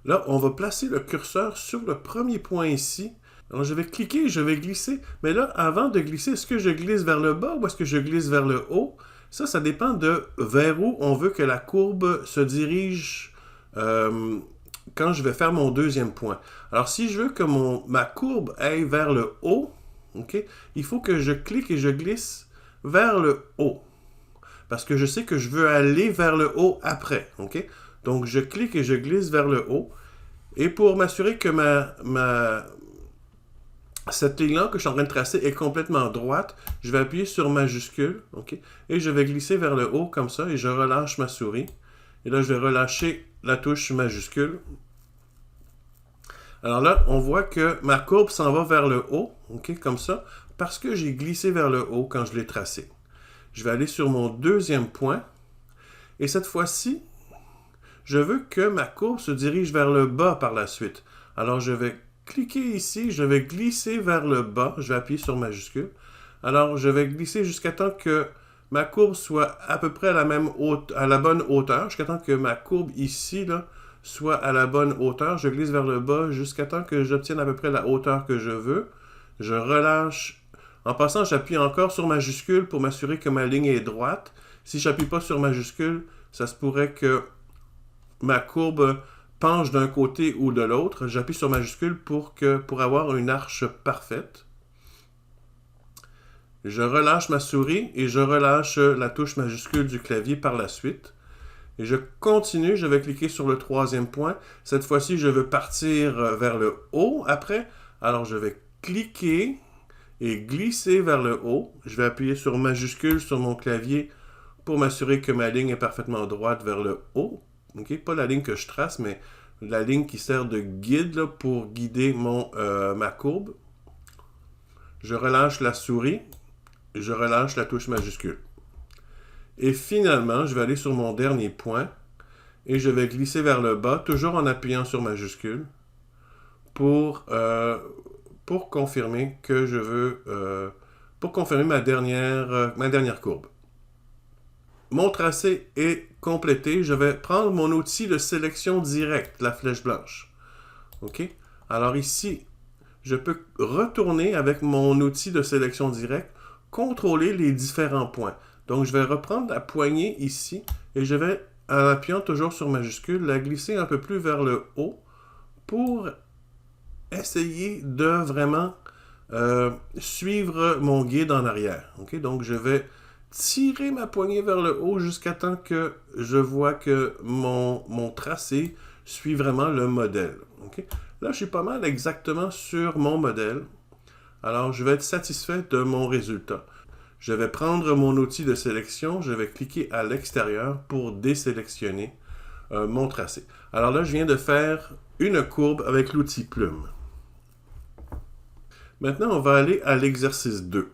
Là, on va placer le curseur sur le premier point ici. Alors, je vais cliquer, je vais glisser. Mais là, avant de glisser, est-ce que je glisse vers le bas ou est-ce que je glisse vers le haut? Ça dépend de vers où on veut que la courbe se dirige quand je vais faire mon deuxième point. Alors, si je veux que ma courbe aille vers le haut, okay, il faut que je clique et je glisse vers le haut. Parce que je sais que je veux aller vers le haut après. Okay? Donc, je clique et je glisse vers le haut. Et pour m'assurer que cette ligne-là que je suis en train de tracer est complètement droite, je vais appuyer sur majuscule, okay, et je vais glisser vers le haut comme ça, et je relâche ma souris. Et là, je vais relâcher la touche majuscule. Alors là, on voit que ma courbe s'en va vers le haut, okay, comme ça, parce que j'ai glissé vers le haut quand je l'ai tracé. Je vais aller sur mon deuxième point, et cette fois-ci, je veux que ma courbe se dirige vers le bas par la suite. Alors, je vais cliquer ici, je vais glisser vers le bas, je vais appuyer sur majuscule. Alors, je vais glisser jusqu'à temps que ma courbe soit à peu près à la bonne hauteur, jusqu'à temps que ma courbe ici là, soit à la bonne hauteur. Je glisse vers le bas jusqu'à temps que j'obtienne à peu près la hauteur que je veux. Je relâche. En passant, j'appuie encore sur majuscule pour m'assurer que ma ligne est droite. Si je n'appuie pas sur majuscule, ça se pourrait que ma courbe penche d'un côté ou de l'autre. J'appuie sur majuscule pour avoir une arche parfaite. Je relâche ma souris et je relâche la touche majuscule du clavier par la suite. Et je continue, je vais cliquer sur le troisième point. Cette fois-ci, je veux partir vers le haut après. Alors, je vais cliquer et glisser vers le haut. Je vais appuyer sur majuscule sur mon clavier pour m'assurer que ma ligne est parfaitement droite vers le haut. Okay? Pas la ligne que je trace, mais la ligne qui sert de guide là, pour guider ma courbe. Je relâche la souris. Je relâche la touche majuscule. Et finalement, je vais aller sur mon dernier point et je vais glisser vers le bas, toujours en appuyant sur majuscule, pour confirmer que je veux, pour confirmer ma dernière courbe. Mon tracé est complété. Je vais prendre mon outil de sélection directe, la flèche blanche. OK? Alors ici, je peux retourner avec mon outil de sélection directe, contrôler les différents points. Donc, je vais reprendre la poignée ici et je vais, en appuyant toujours sur majuscule, la glisser un peu plus vers le haut pour essayer de vraiment suivre mon guide en arrière. Okay? Donc, je vais tirer ma poignée vers le haut jusqu'à temps que je vois que mon tracé suit vraiment le modèle. Okay? Là, je suis pas mal exactement sur mon modèle. Alors, je vais être satisfait de mon résultat. Je vais prendre mon outil de sélection, je vais cliquer à l'extérieur pour désélectionner mon tracé. Alors là, je viens de faire une courbe avec l'outil plume. Maintenant, on va aller à l'exercice 2.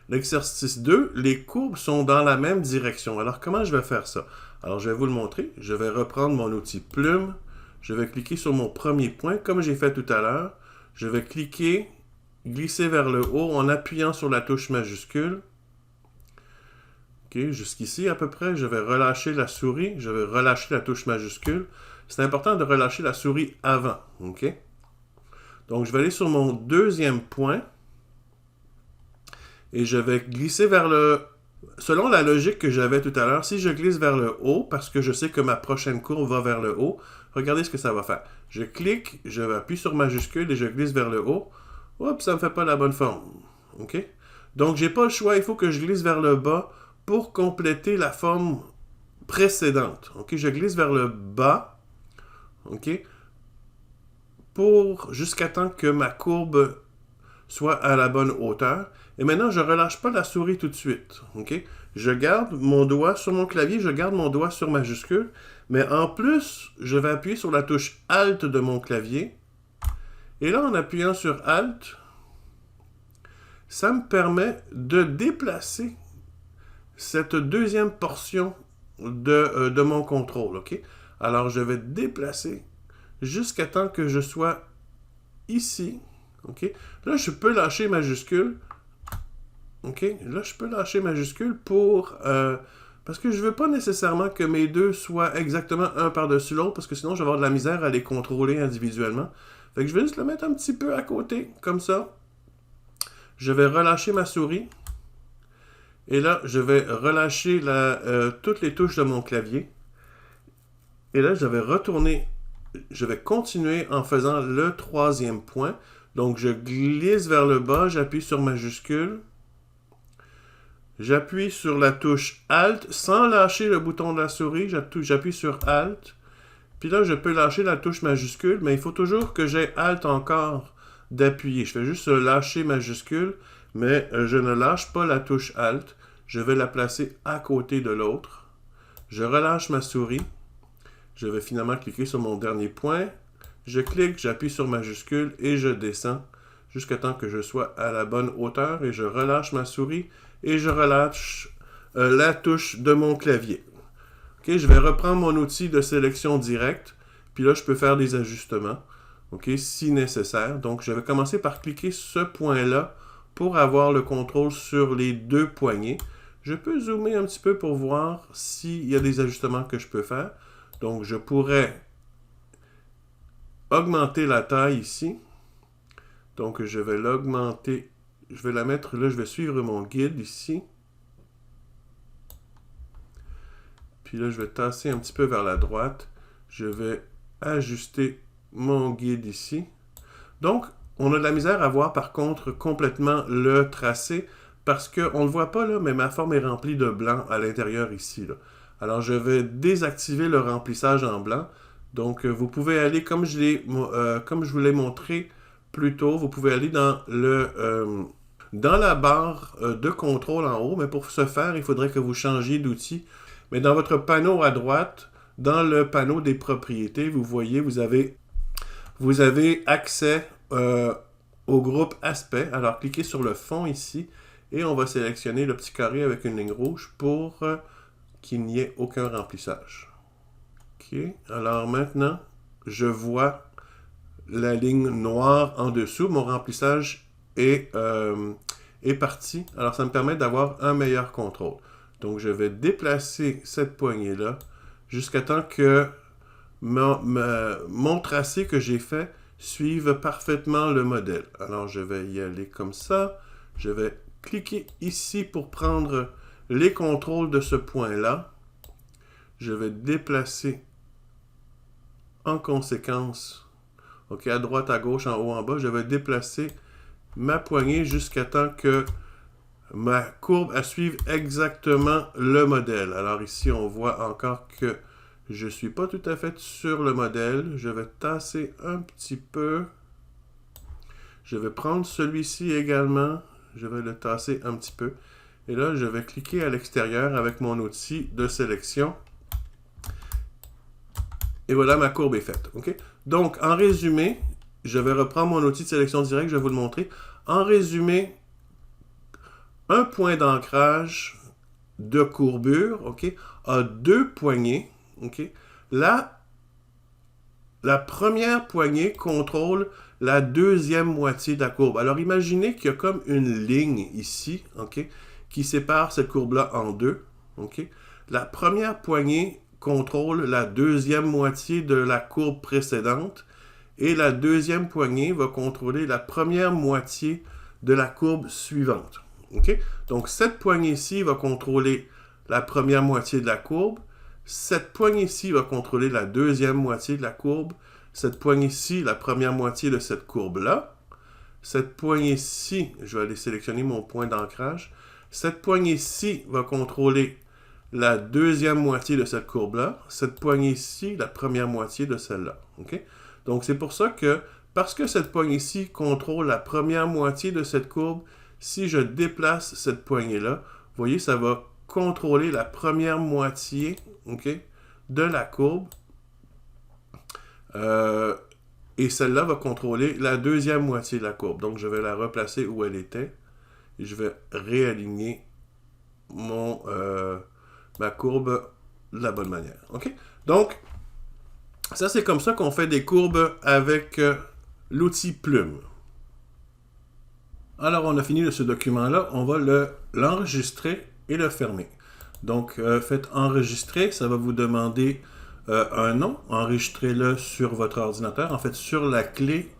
L'exercice 2, les courbes sont dans la même direction. Alors, comment je vais faire ça? Alors, je vais vous le montrer. Je vais reprendre mon outil plume. Je vais cliquer sur mon premier point, comme j'ai fait tout à l'heure. Je vais cliquer, glisser vers le haut en appuyant sur la touche majuscule. OK, jusqu'ici à peu près, je vais relâcher la souris. Je vais relâcher la touche majuscule. C'est important de relâcher la souris avant. OK? Donc, je vais aller sur mon deuxième point. Et je vais glisser vers le... Selon la logique que j'avais tout à l'heure, si je glisse vers le haut, parce que je sais que ma prochaine courbe va vers le haut, regardez ce que ça va faire. Je clique, je vais appuyer sur majuscule et je glisse vers le haut. Oups, ça ne me fait pas la bonne forme. OK? Donc, j'ai pas le choix. Il faut que je glisse vers le bas pour compléter la forme précédente. OK? Je glisse vers le bas. OK? Jusqu'à temps que ma courbe soit à la bonne hauteur. Et maintenant, je ne relâche pas la souris tout de suite. OK? Je garde mon doigt sur mon clavier, je garde mon doigt sur majuscule, mais en plus, je vais appuyer sur la touche Alt de mon clavier. Et là, en appuyant sur Alt, ça me permet de déplacer cette deuxième portion de mon contrôle. OK? Alors, je vais déplacer jusqu'à temps que je sois ici. OK? Là, je peux lâcher majuscule. OK? Là, je peux lâcher majuscule parce que je ne veux pas nécessairement que mes deux soient exactement un par-dessus l'autre, parce que sinon, je vais avoir de la misère à les contrôler individuellement. Fait que je vais juste le mettre un petit peu à côté, comme ça. Je vais relâcher ma souris. Et là, je vais relâcher toutes les touches de mon clavier. Et là, je vais continuer en faisant le troisième point. Donc, je glisse vers le bas, j'appuie sur majuscule. J'appuie sur la touche Alt sans lâcher le bouton de la souris. J'appuie sur Alt. Puis là, je peux lâcher la touche majuscule, mais il faut toujours que j'ai Alt encore d'appuyer. Je fais juste lâcher majuscule, mais je ne lâche pas la touche Alt. Je vais la placer à côté de l'autre. Je relâche ma souris. Je vais finalement cliquer sur mon dernier point. Je clique, j'appuie sur majuscule et je descends jusqu'à temps que je sois à la bonne hauteur et je relâche ma souris et je relâche la touche de mon clavier. OK, je vais reprendre mon outil de sélection directe, puis là, je peux faire des ajustements, OK, si nécessaire. Donc, je vais commencer par cliquer ce point-là pour avoir le contrôle sur les deux poignées. Je peux zoomer un petit peu pour voir s'il y a des ajustements que je peux faire. Donc, je pourrais augmenter la taille ici. Donc, je vais l'augmenter. Je vais la mettre là, je vais suivre mon guide ici. Puis là, je vais tasser un petit peu vers la droite. Je vais ajuster mon guide ici. Donc, on a de la misère à voir par contre complètement le tracé parce qu'on ne le voit pas là, mais ma forme est remplie de blanc à l'intérieur ici. Là. Alors, je vais désactiver le remplissage en blanc. Donc, vous pouvez aller, comme je vous l'ai montré plus tôt, vous pouvez aller dans la barre de contrôle en haut, mais pour ce faire, il faudrait que vous changiez d'outil. Mais dans votre panneau à droite, dans le panneau des propriétés, vous voyez, vous avez accès au groupe aspect. Alors, cliquez sur le fond ici et on va sélectionner le petit carré avec une ligne rouge pour qu'il n'y ait aucun remplissage. OK. Alors maintenant, je vois la ligne noire en dessous. Mon remplissage est parti. Alors, ça me permet d'avoir un meilleur contrôle. Donc, je vais déplacer cette poignée-là jusqu'à temps que mon tracé que j'ai fait suive parfaitement le modèle. Alors, je vais y aller comme ça. Je vais cliquer ici pour prendre les contrôles de ce point-là. Je vais déplacer en conséquence, OK, à droite, à gauche, en haut, en bas, je vais déplacer ma poignée jusqu'à temps que ma courbe suive exactement le modèle. Alors ici, on voit encore que je ne suis pas tout à fait sur le modèle. Je vais tasser un petit peu. Je vais prendre celui-ci également. Je vais le tasser un petit peu. Et là, je vais cliquer à l'extérieur avec mon outil de sélection. Et voilà, ma courbe est faite. Okay? Donc, en résumé, je vais reprendre mon outil de sélection directe. Je vais vous le montrer. En résumé, un point d'ancrage de courbure, OK, a deux poignées. OK. La première poignée contrôle la deuxième moitié de la courbe. Alors, imaginez qu'il y a comme une ligne ici, OK, qui sépare cette courbe-là en deux. OK. La première poignée contrôle la deuxième moitié de la courbe précédente et la deuxième poignée va contrôler la première moitié de la courbe suivante. Okay? Donc, cette poignée-ci va contrôler la première moitié de la courbe. Cette poignée-ci va contrôler la deuxième moitié de la courbe. Cette poignée-ci, la première moitié de cette courbe-là. Cette poignée-ci, je vais aller sélectionner mon point d'ancrage. Cette poignée-ci va contrôler la deuxième moitié de cette courbe-là. Cette poignée-ci, la première moitié de celle-là. Okay? Donc, c'est pour ça que, parce que cette poignée-ci contrôle la première moitié de cette courbe, si je déplace cette poignée-là, vous voyez, ça va contrôler la première moitié, okay, de la courbe. Et celle-là va contrôler la deuxième moitié de la courbe. Donc, je vais la replacer où elle était. Et je vais réaligner ma courbe de la bonne manière. Okay? Donc, ça, c'est comme ça qu'on fait des courbes avec l'outil Plume. Alors, on a fini de ce document-là. On va l'enregistrer et le fermer. Donc, faites enregistrer. Ça va vous demander un nom. Enregistrez-le sur votre ordinateur. En fait, sur la clé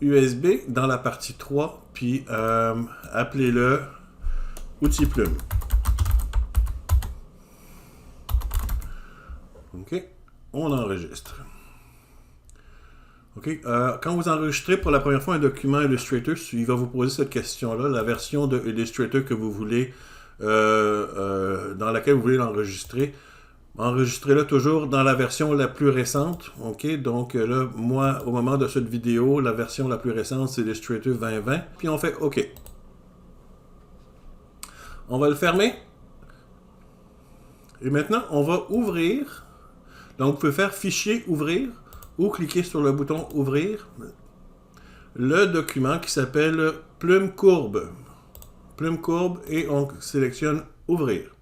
USB dans la partie 3. Puis, appelez-le outil Plume. OK. On enregistre. OK. Quand vous enregistrez pour la première fois un document Illustrator, il va vous poser cette question-là, la version de Illustrator que vous voulez, dans laquelle vous voulez l'enregistrer. Enregistrez-le toujours dans la version la plus récente. OK. Donc là, moi, au moment de cette vidéo, la version la plus récente, c'est Illustrator 2020. Puis on fait OK. On va le fermer. Et maintenant, on va ouvrir. Donc, vous pouvez faire Fichier, Ouvrir, ou cliquer sur le bouton Ouvrir, le document qui s'appelle Plume Courbe. Plume Courbe, et on sélectionne Ouvrir.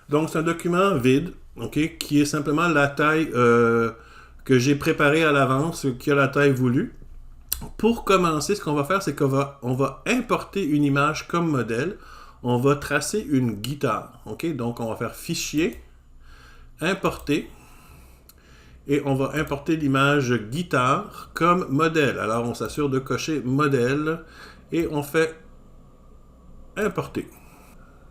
Donc, c'est un document vide, okay, qui est simplement la taille que j'ai préparée à l'avance, qui a la taille voulue. Pour commencer, ce qu'on va faire, c'est qu'on va importer une image comme modèle. On va tracer une guitare. Okay? Donc, on va faire Fichier, Importer. Et on va importer l'image guitare comme modèle. Alors, on s'assure de cocher modèle et on fait importer.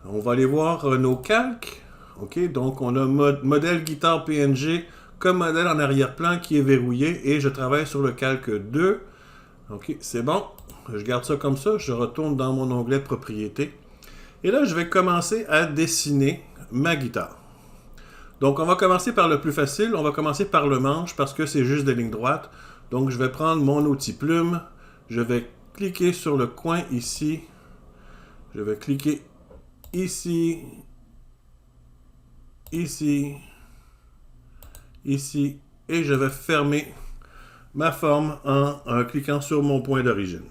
On va aller voir nos calques. OK, donc on a modèle guitare PNG comme modèle en arrière-plan qui est verrouillé et je travaille sur le calque 2. OK, c'est bon. Je garde ça comme ça. Je retourne dans mon onglet propriété. Et là, je vais commencer à dessiner ma guitare. Donc, on va commencer par le plus facile. On va commencer par le manche parce que c'est juste des lignes droites. Donc, je vais prendre mon outil Plume. Je vais cliquer sur le coin ici. Je vais cliquer ici, ici, ici. Et je vais fermer ma forme en cliquant sur mon point d'origine.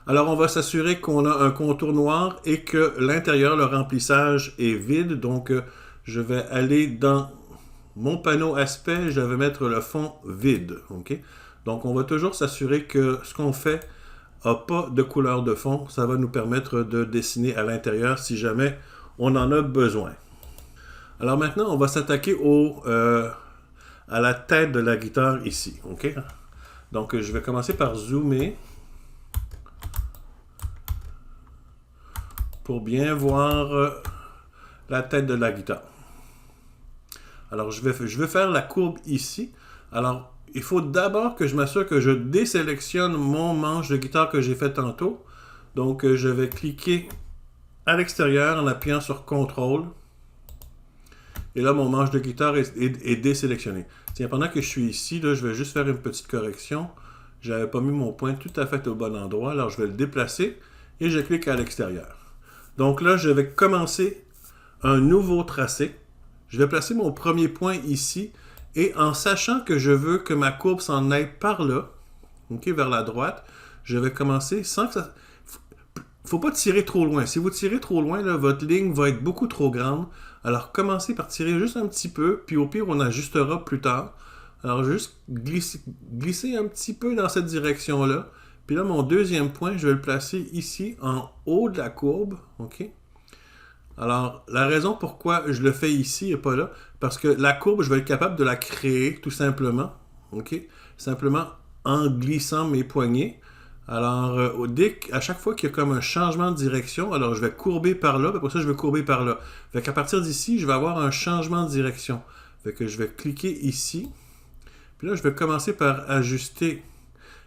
Alors, on va s'assurer qu'on a un contour noir et que l'intérieur, le remplissage est vide. Donc, je vais aller dans mon panneau aspect, je vais mettre le fond vide. Okay? Donc, on va toujours s'assurer que ce qu'on fait n'a pas de couleur de fond. Ça va nous permettre de dessiner à l'intérieur si jamais on en a besoin. Alors maintenant, on va s'attaquer à la tête de la guitare ici. Okay? Donc, je vais commencer par zoomer pour bien voir la tête de la guitare. Alors, je vais faire la courbe ici. Alors, il faut d'abord que je m'assure que je désélectionne mon manche de guitare que j'ai fait tantôt. Donc, je vais cliquer à l'extérieur en appuyant sur CTRL. Et là, mon manche de guitare est désélectionné. Tiens, pendant que je suis ici, là, je vais juste faire une petite correction. Je n'avais pas mis mon point tout à fait au bon endroit. Alors, je vais le déplacer et je clique à l'extérieur. Donc là, je vais commencer un nouveau tracé. Je vais placer mon premier point ici et en sachant que je veux que ma courbe s'en aille par là, okay, vers la droite, je vais commencer sans que ça... Faut pas tirer trop loin. Si vous tirez trop loin, là, votre ligne va être beaucoup trop grande. Alors, commencez par tirer juste un petit peu, puis au pire, on ajustera plus tard. Alors, juste glisser un petit peu dans cette direction-là. Puis là, mon deuxième point, je vais le placer ici, en haut de la courbe. OK? Alors, la raison pourquoi je le fais ici et pas là, parce que la courbe, je vais être capable de la créer tout simplement. OK? Simplement en glissant mes poignets. Alors, à chaque fois qu'il y a comme un changement de direction, alors je vais courber par là, puis après ça, je vais courber par là. Fait qu'à partir d'ici, je vais avoir un changement de direction. Fait que je vais cliquer ici. Puis là, je vais commencer par ajuster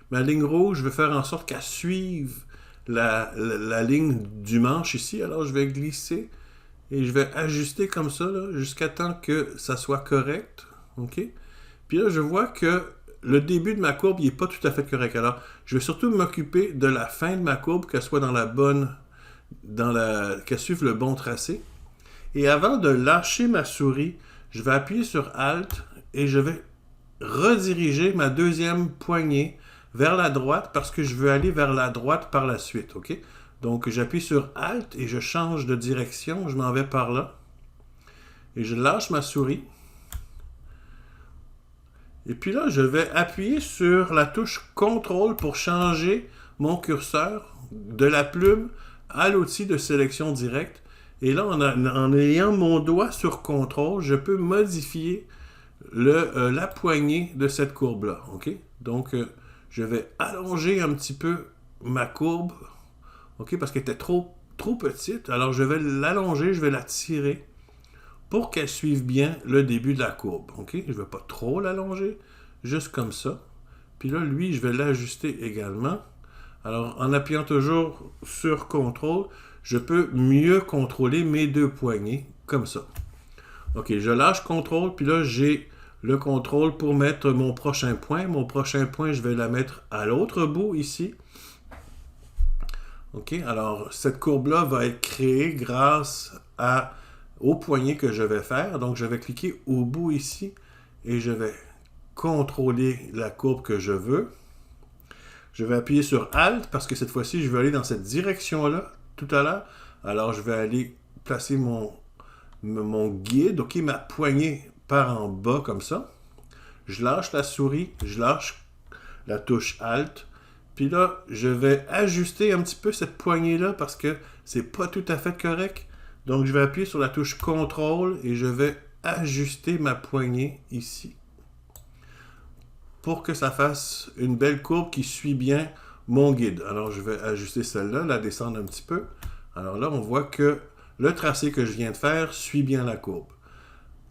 ma ligne rouge. Je vais faire en sorte qu'elle suive la ligne du manche ici. Alors, je vais glisser Et je vais ajuster comme ça, jusqu'à temps que ça soit correct. OK? Puis là, je vois que le début de ma courbe, il n'est pas tout à fait correct. Alors, je vais surtout m'occuper de la fin de ma courbe, qu'elle soit dans la bonne, qu'elle suive le bon tracé. Et avant de lâcher ma souris, je vais appuyer sur Alt et je vais rediriger ma deuxième poignée vers la droite parce que je veux aller vers la droite par la suite. OK? Donc, j'appuie sur Alt et je change de direction. Je m'en vais par là. Et je lâche ma souris. Et puis là, je vais appuyer sur la touche CTRL pour changer mon curseur de la plume à l'outil de sélection directe. Et là, en ayant mon doigt sur CTRL, je peux modifier la poignée de cette courbe-là. OK? Donc, je vais allonger un petit peu ma courbe. OK? Parce qu'elle était trop petite. Alors, je vais l'allonger, je vais la tirer pour qu'elle suive bien le début de la courbe. OK? Je ne vais pas trop l'allonger, juste comme ça. Puis là, lui, je vais l'ajuster également. Alors, en appuyant toujours sur CTRL, je peux mieux contrôler mes deux poignées, comme ça. OK, je lâche CTRL, puis là, j'ai le contrôle pour mettre mon prochain point. Mon prochain point, je vais la mettre à l'autre bout, ici. OK, alors, cette courbe-là va être créée grâce au poignet que je vais faire. Donc, je vais cliquer au bout ici, et je vais contrôler la courbe que je veux. Je vais appuyer sur Alt, parce que cette fois-ci, je vais aller dans cette direction-là, tout à l'heure. Alors, je vais aller placer mon guide. OK, ma poignée part en bas comme ça. Je lâche la souris, je lâche la touche Alt. Puis là, je vais ajuster un petit peu cette poignée-là parce que c'est pas tout à fait correct. Donc, je vais appuyer sur la touche CTRL et je vais ajuster ma poignée ici pour que ça fasse une belle courbe qui suit bien mon guide. Alors, je vais ajuster celle-là, la descendre un petit peu. Alors là, on voit que le tracé que je viens de faire suit bien la courbe.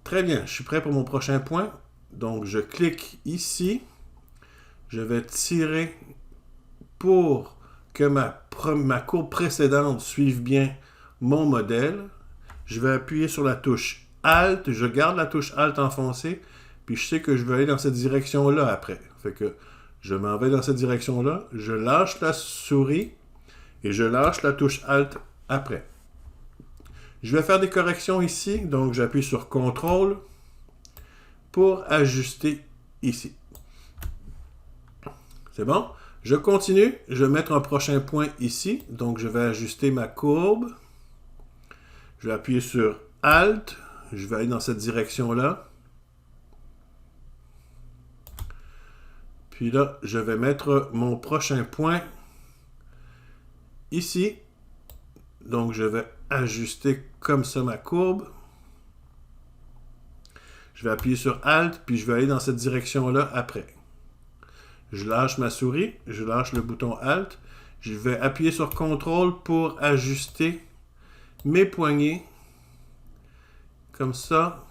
Très bien, je suis prêt pour mon prochain point. Donc, je clique ici. Je vais tirer pour que ma courbe précédente suive bien mon modèle. Je vais appuyer sur la touche Alt. Je garde la touche Alt enfoncée. Puis je sais que je vais aller dans cette direction-là après. Fait que je m'en vais dans cette direction-là. Je lâche la souris et je lâche la touche Alt après. Je vais faire des corrections ici. Donc j'appuie sur CTRL pour ajuster ici. C'est bon? Je continue. Je vais mettre un prochain point ici. Donc je vais ajuster ma courbe. Je vais appuyer sur Alt. Je vais aller dans cette direction-là. Puis là, je vais mettre mon prochain point ici. Donc, je vais ajuster comme ça ma courbe. Je vais appuyer sur Alt, puis je vais aller dans cette direction-là après. Je lâche ma souris, je lâche le bouton Alt. Je vais appuyer sur CTRL pour ajuster mes poignées. Comme ça.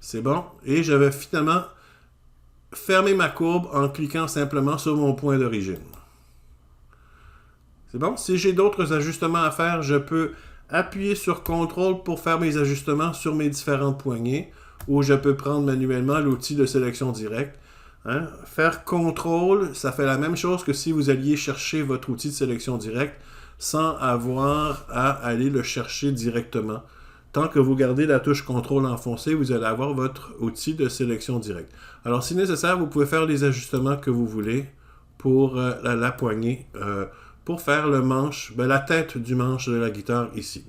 C'est bon. Et je vais finalement fermer ma courbe en cliquant simplement sur mon point d'origine. C'est bon. Si j'ai d'autres ajustements à faire, je peux appuyer sur CTRL pour faire mes ajustements sur mes différentes poignées ou je peux prendre manuellement l'outil de sélection directe. Hein? Faire CTRL, ça fait la même chose que si vous alliez chercher votre outil de sélection directe sans avoir à aller le chercher directement. Tant que vous gardez la touche CTRL enfoncée, vous allez avoir votre outil de sélection directe. Alors, si nécessaire, vous pouvez faire les ajustements que vous voulez pour la poignée, pour faire le manche, la tête du manche de la guitare ici.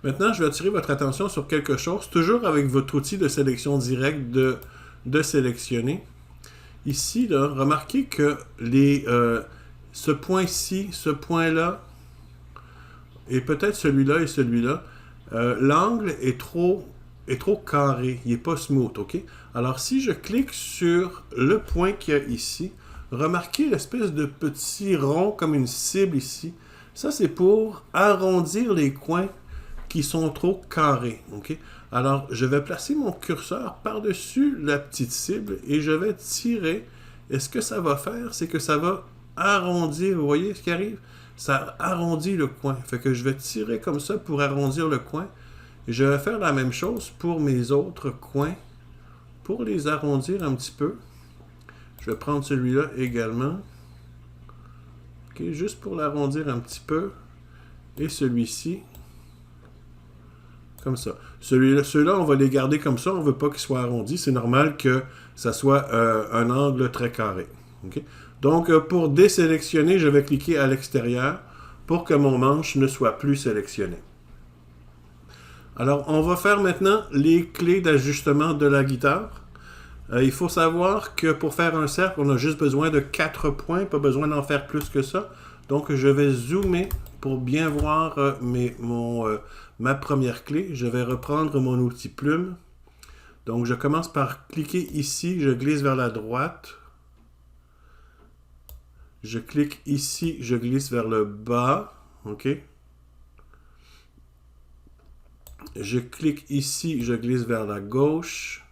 Maintenant, je vais attirer votre attention sur quelque chose, toujours avec votre outil de sélection directe de sélectionner. Ici, là, remarquez que ce point-ci, ce point-là, et peut-être celui-là et celui-là, l'angle est trop carré, il n'est pas smooth, OK? Alors, si je clique sur le point qu'il y a ici, remarquez l'espèce de petit rond comme une cible ici. Ça, c'est pour arrondir les coins qui sont trop carrés, OK? Alors, je vais placer mon curseur par-dessus la petite cible et je vais tirer. Et ce que ça va faire, c'est que ça va arrondir. Vous voyez ce qui arrive? ça arrondit le coin. Fait que je vais tirer comme ça pour arrondir le coin. Et je vais faire la même chose pour mes autres coins, pour les arrondir un petit peu. Je vais prendre celui-là également. Okay, juste pour l'arrondir un petit peu. Et celui-ci. Comme ça. Ceux-là, on va les garder comme ça. On ne veut pas qu'ils soient arrondis. C'est normal que ça soit un angle très carré. Okay? Donc, pour désélectionner, je vais cliquer à l'extérieur pour que mon manche ne soit plus sélectionné. Alors, on va faire maintenant les clés d'ajustement de la guitare. Il faut savoir que pour faire un cercle, on a juste besoin de 4 points, pas besoin d'en faire plus que ça. Donc, je vais zoomer pour bien voir ma première clé. Je vais reprendre mon outil plume. Donc, je commence par cliquer ici, je glisse vers la droite. Je clique ici, je glisse vers le bas. OK? Je clique ici, je glisse vers la gauche.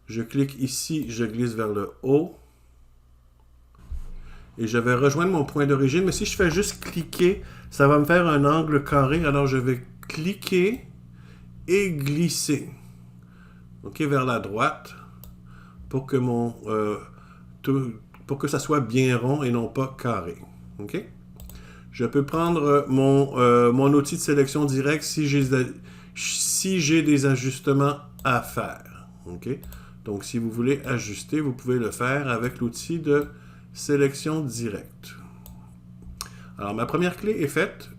Je clique ici, je glisse vers le haut. Et je vais rejoindre mon point d'origine. Mais si je fais juste cliquer, ça va me faire un angle carré. Alors, je vais cliquer et glisser. OK, vers la droite. Pour que pour que ça soit bien rond et non pas carré. OK? Je peux prendre mon outil de sélection directe si j'ai des ajustements à faire. OK? Donc, si vous voulez ajuster, vous pouvez le faire avec l'outil de sélection directe. Alors, ma première clé est faite.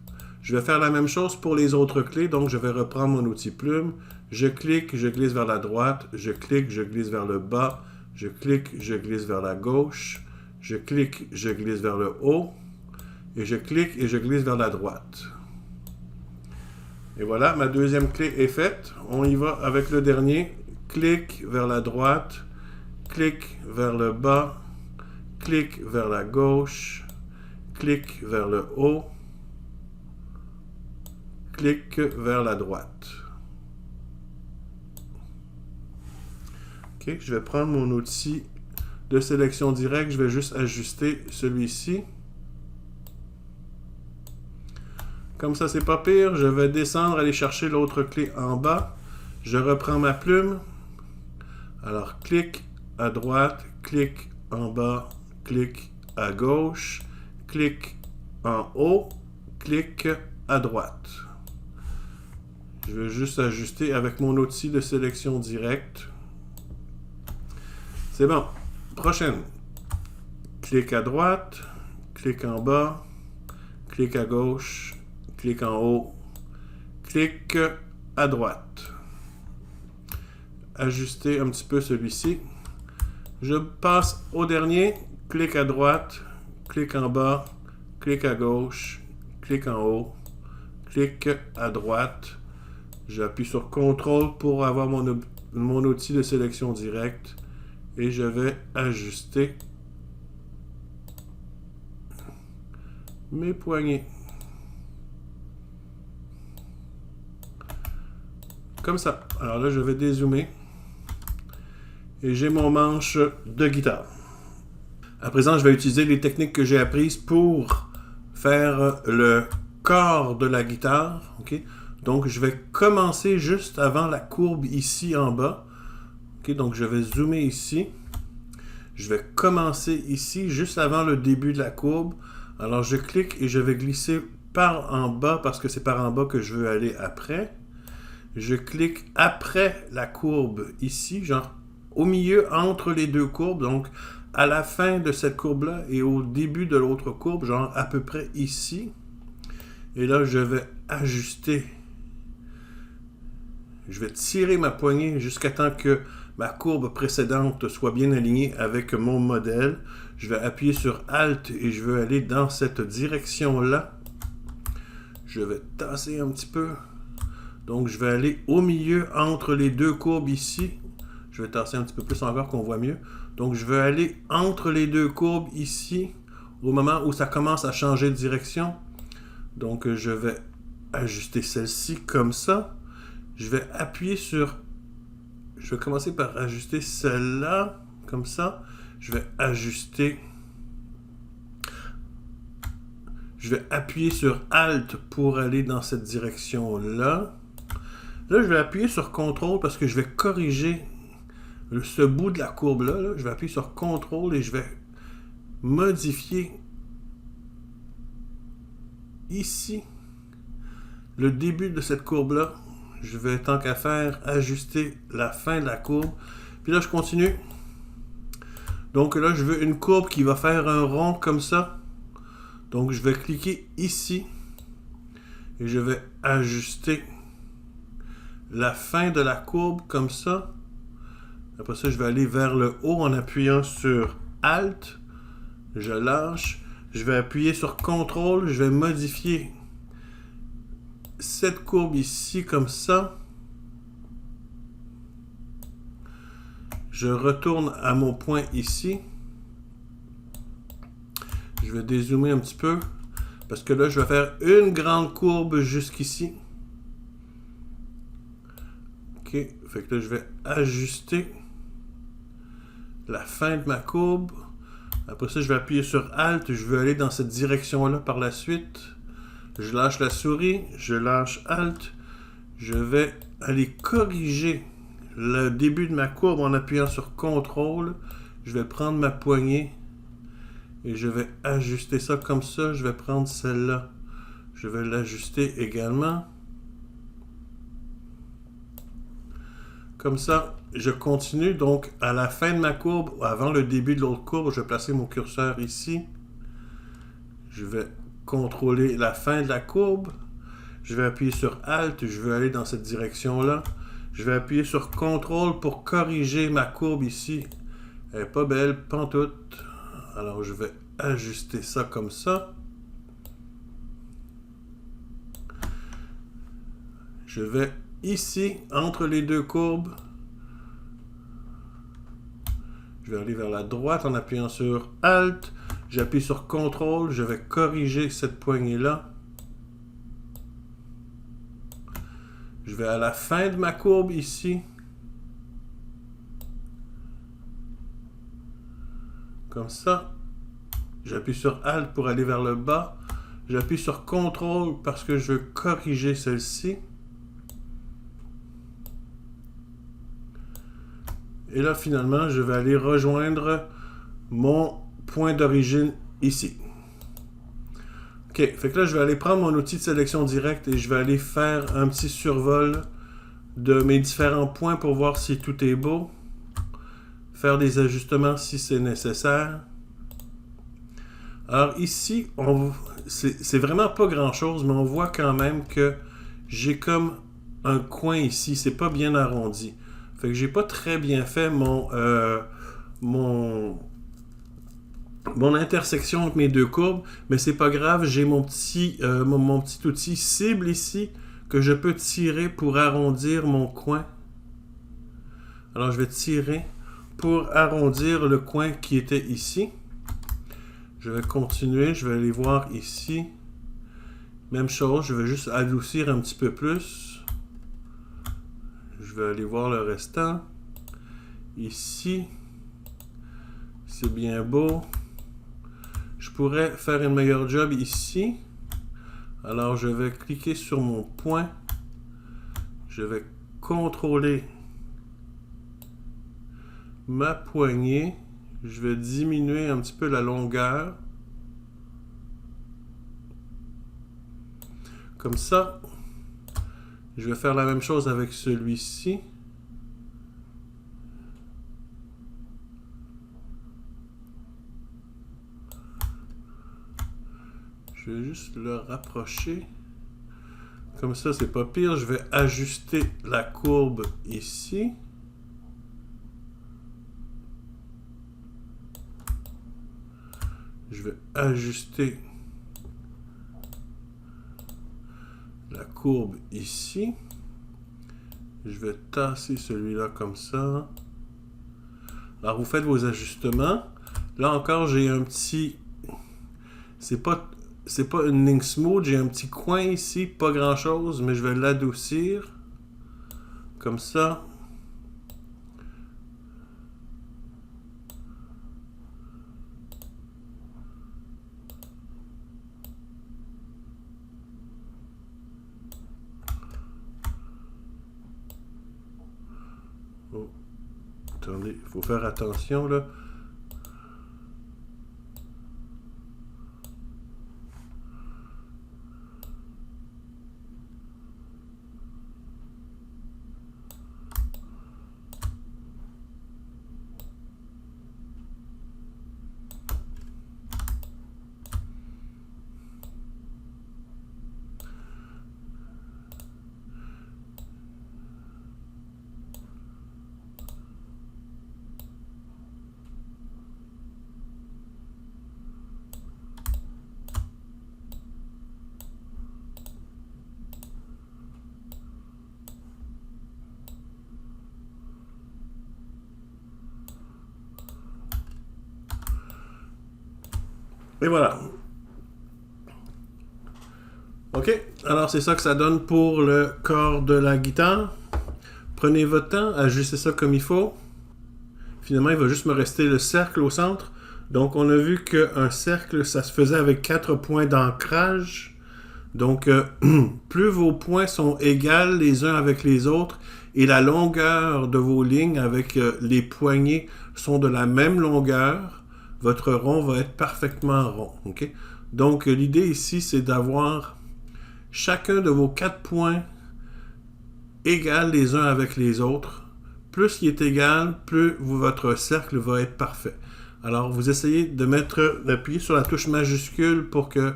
Je vais faire la même chose pour les autres clés. Donc, je vais reprendre mon outil plume. Je clique, je glisse vers la droite. Je clique, je glisse vers le bas. Je clique, je glisse vers la gauche. Je clique, je glisse vers le haut. Et je clique et je glisse vers la droite. Et voilà, ma deuxième clé est faite. On y va avec le dernier. Clique vers la droite. Clique vers le bas. Clique vers la gauche. Clique vers le haut. Clique vers la droite. OK, je vais prendre mon outil de sélection directe. Je vais juste ajuster celui-ci. Comme ça, c'est pas pire. Je vais descendre, aller chercher l'autre clé en bas. Je reprends ma plume. Alors, clique à droite, clique en bas, clique à gauche, clique en haut, clique à droite. Je vais juste ajuster avec mon outil de sélection directe. C'est bon. Prochaine. Clique à droite, clique en bas, clique à gauche, clique en haut, clique à droite. Ajuster un petit peu celui-ci. Je passe au dernier. Clique à droite, clique en bas, clique à gauche, clique en haut, clique à droite. J'appuie sur CTRL pour avoir mon outil de sélection directe et je vais ajuster mes poignets. Comme ça. Alors là, je vais dézoomer. Et j'ai mon manche de guitare. À présent, je vais utiliser les techniques que j'ai apprises pour faire le corps de la guitare. Okay? Donc, je vais commencer juste avant la courbe ici en bas. Okay? Donc, je vais zoomer ici. Je vais commencer ici, juste avant le début de la courbe. Alors, je clique et je vais glisser par en bas parce que c'est par en bas que je veux aller après. Je clique après la courbe ici, genre au milieu entre les deux courbes, donc à la fin de cette courbe-là et au début de l'autre courbe, genre à peu près ici. Et là, je vais ajuster. Je vais tirer ma poignée jusqu'à temps que ma courbe précédente soit bien alignée avec mon modèle. Je vais appuyer sur Alt et je veux aller dans cette direction-là. Je vais tasser un petit peu. Donc, je vais aller au milieu entre les deux courbes ici. Je vais tasser un petit peu plus encore qu'on voit mieux. Donc, je vais aller entre les deux courbes ici au moment où ça commence à changer de direction. Donc, je vais ajuster celle-ci comme ça. Je vais appuyer sur... Je vais commencer par ajuster celle-là, comme ça. Je vais ajuster Je vais appuyer sur Alt pour aller dans cette direction-là. Là, je vais appuyer sur CTRL parce que je vais corriger ce bout de la courbe-là. Là. Je vais appuyer sur CTRL et je vais modifier ici le début de cette courbe-là. Je vais, tant qu'à faire, ajuster la fin de la courbe. Puis là, je continue. Donc là, je veux une courbe qui va faire un rond comme ça. Donc, je vais cliquer ici et je vais ajuster la fin de la courbe comme ça. Après ça, je vais aller vers le haut en appuyant sur Alt. Je lâche. Je vais appuyer sur CTRL. Je vais modifier cette courbe ici comme ça. Je retourne à mon point ici. Je vais dézoomer un petit peu parce que là, je vais faire une grande courbe jusqu'ici. OK. Fait que là, je vais ajuster la fin de ma courbe. Après ça, je vais appuyer sur Alt. Je vais aller dans cette direction-là par la suite. Je lâche la souris. Je lâche Alt. Je vais aller corriger le début de ma courbe en appuyant sur CTRL. Je vais prendre ma poignée et je vais ajuster ça comme ça. Je vais prendre celle-là. Je vais l'ajuster également. Comme ça, je continue. Donc, à la fin de ma courbe, avant le début de l'autre courbe, je vais placer mon curseur ici. Je vais contrôler la fin de la courbe. Je vais appuyer sur Alt. Je vais aller dans cette direction-là. Je vais appuyer sur CTRL pour corriger ma courbe ici. Elle n'est pas belle, pantoute. Alors, je vais ajuster ça comme ça. Je vais ici, entre les deux courbes. Je vais aller vers la droite en appuyant sur Alt. J'appuie sur CTRL. Je vais corriger cette poignée-là. Je vais à la fin de ma courbe ici. Comme ça. J'appuie sur Alt pour aller vers le bas. J'appuie sur CTRL parce que je veux corriger celle-ci. Et là, finalement, je vais aller rejoindre mon point d'origine ici. OK, fait que là, je vais aller prendre mon outil de sélection directe et je vais aller faire un petit survol de mes différents points pour voir si tout est beau. Faire des ajustements si c'est nécessaire. Alors ici, c'est vraiment pas grand-chose, mais on voit quand même que j'ai comme un coin ici. C'est pas bien arrondi. Fait que j'ai pas très bien fait mon intersection entre mes deux courbes, mais c'est pas grave, j'ai mon petit outil cible ici que je peux tirer pour arrondir mon coin. Alors je vais tirer pour arrondir le coin qui était ici. Je vais continuer, je vais aller voir ici. Même chose, je vais juste adoucir un petit peu plus. Je vais aller voir le restant. Ici, c'est bien beau. Je pourrais faire un meilleur job ici. Alors, je vais cliquer sur mon point. Je vais contrôler ma poignée. Je vais diminuer un petit peu la longueur. Comme ça. Je vais faire la même chose avec celui-ci. Je vais juste le rapprocher. Comme ça, c'est pas pire. Je vais ajuster la courbe ici. Je vais ajuster la courbe ici. Je vais tasser celui-là comme ça. Alors, vous faites vos ajustements. Là encore, j'ai un petit... C'est pas une ligne smooth. J'ai un petit coin ici, pas grand-chose, mais je vais l'adoucir. Comme ça. Oh. Attendez, il faut faire attention là. Et voilà. OK, alors c'est ça que ça donne pour le corps de la guitare. Prenez votre temps, ajustez ça comme il faut. Finalement, il va juste me rester le cercle au centre. Donc, on a vu qu'un cercle, ça se faisait avec 4 points d'ancrage. Donc, plus vos points sont égales les uns avec les autres et la longueur de vos lignes avec les poignées sont de la même longueur, votre rond va être parfaitement rond. Okay? Donc, l'idée ici, c'est d'avoir chacun de vos 4 points égales les uns avec les autres. Plus il est égal, plus votre cercle va être parfait. Alors, vous essayez d'appuyer sur la touche majuscule pour que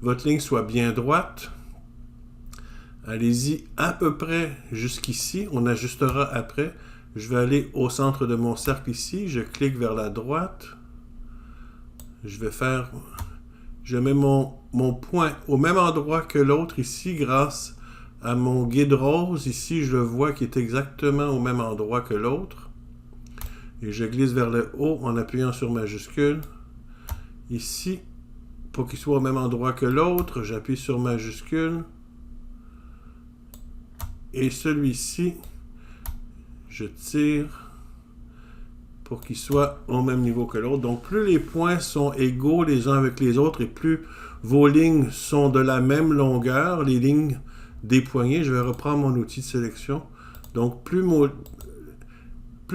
votre ligne soit bien droite. Allez-y à peu près jusqu'ici. On ajustera après. Je vais aller au centre de mon cercle ici. Je clique vers la droite. Je mets mon point au même endroit que l'autre ici grâce à mon guide rose. Ici, je le vois qui est exactement au même endroit que l'autre. Et je glisse vers le haut en appuyant sur majuscule. Ici, pour qu'il soit au même endroit que l'autre, j'appuie sur majuscule. Et celui-ci, je tire pour qu'il soit au même niveau que l'autre. Donc, plus les points sont égaux les uns avec les autres et plus vos lignes sont de la même longueur, les lignes des poignées, je vais reprendre mon outil de sélection. Donc, plus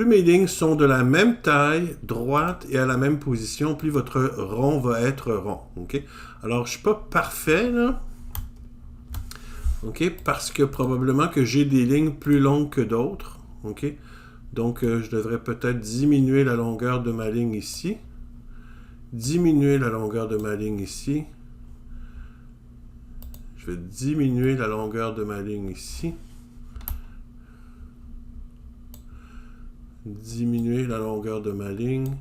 mes lignes sont de la même taille, droite et à la même position, plus votre rond va être rond. Okay? Alors, je ne suis pas parfait, là. Okay? Parce que probablement que j'ai des lignes plus longues que d'autres. Okay? Donc, je devrais peut-être diminuer la longueur de ma ligne ici. Diminuer la longueur de ma ligne ici. Je vais diminuer la longueur de ma ligne ici. Diminuer la longueur de ma ligne.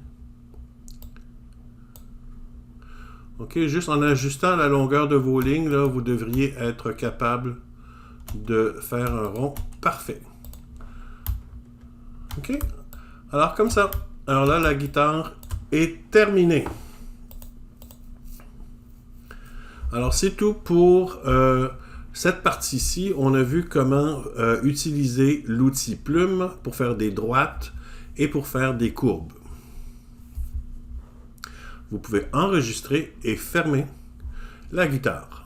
OK, juste en ajustant la longueur de vos lignes, là, vous devriez être capable de faire un rond parfait. OK? Alors, comme ça. Alors là, la guitare est terminée. Alors, c'est tout pour cette partie-ci. On a vu comment utiliser l'outil plume pour faire des droites et pour faire des courbes. Vous pouvez enregistrer et fermer la guitare.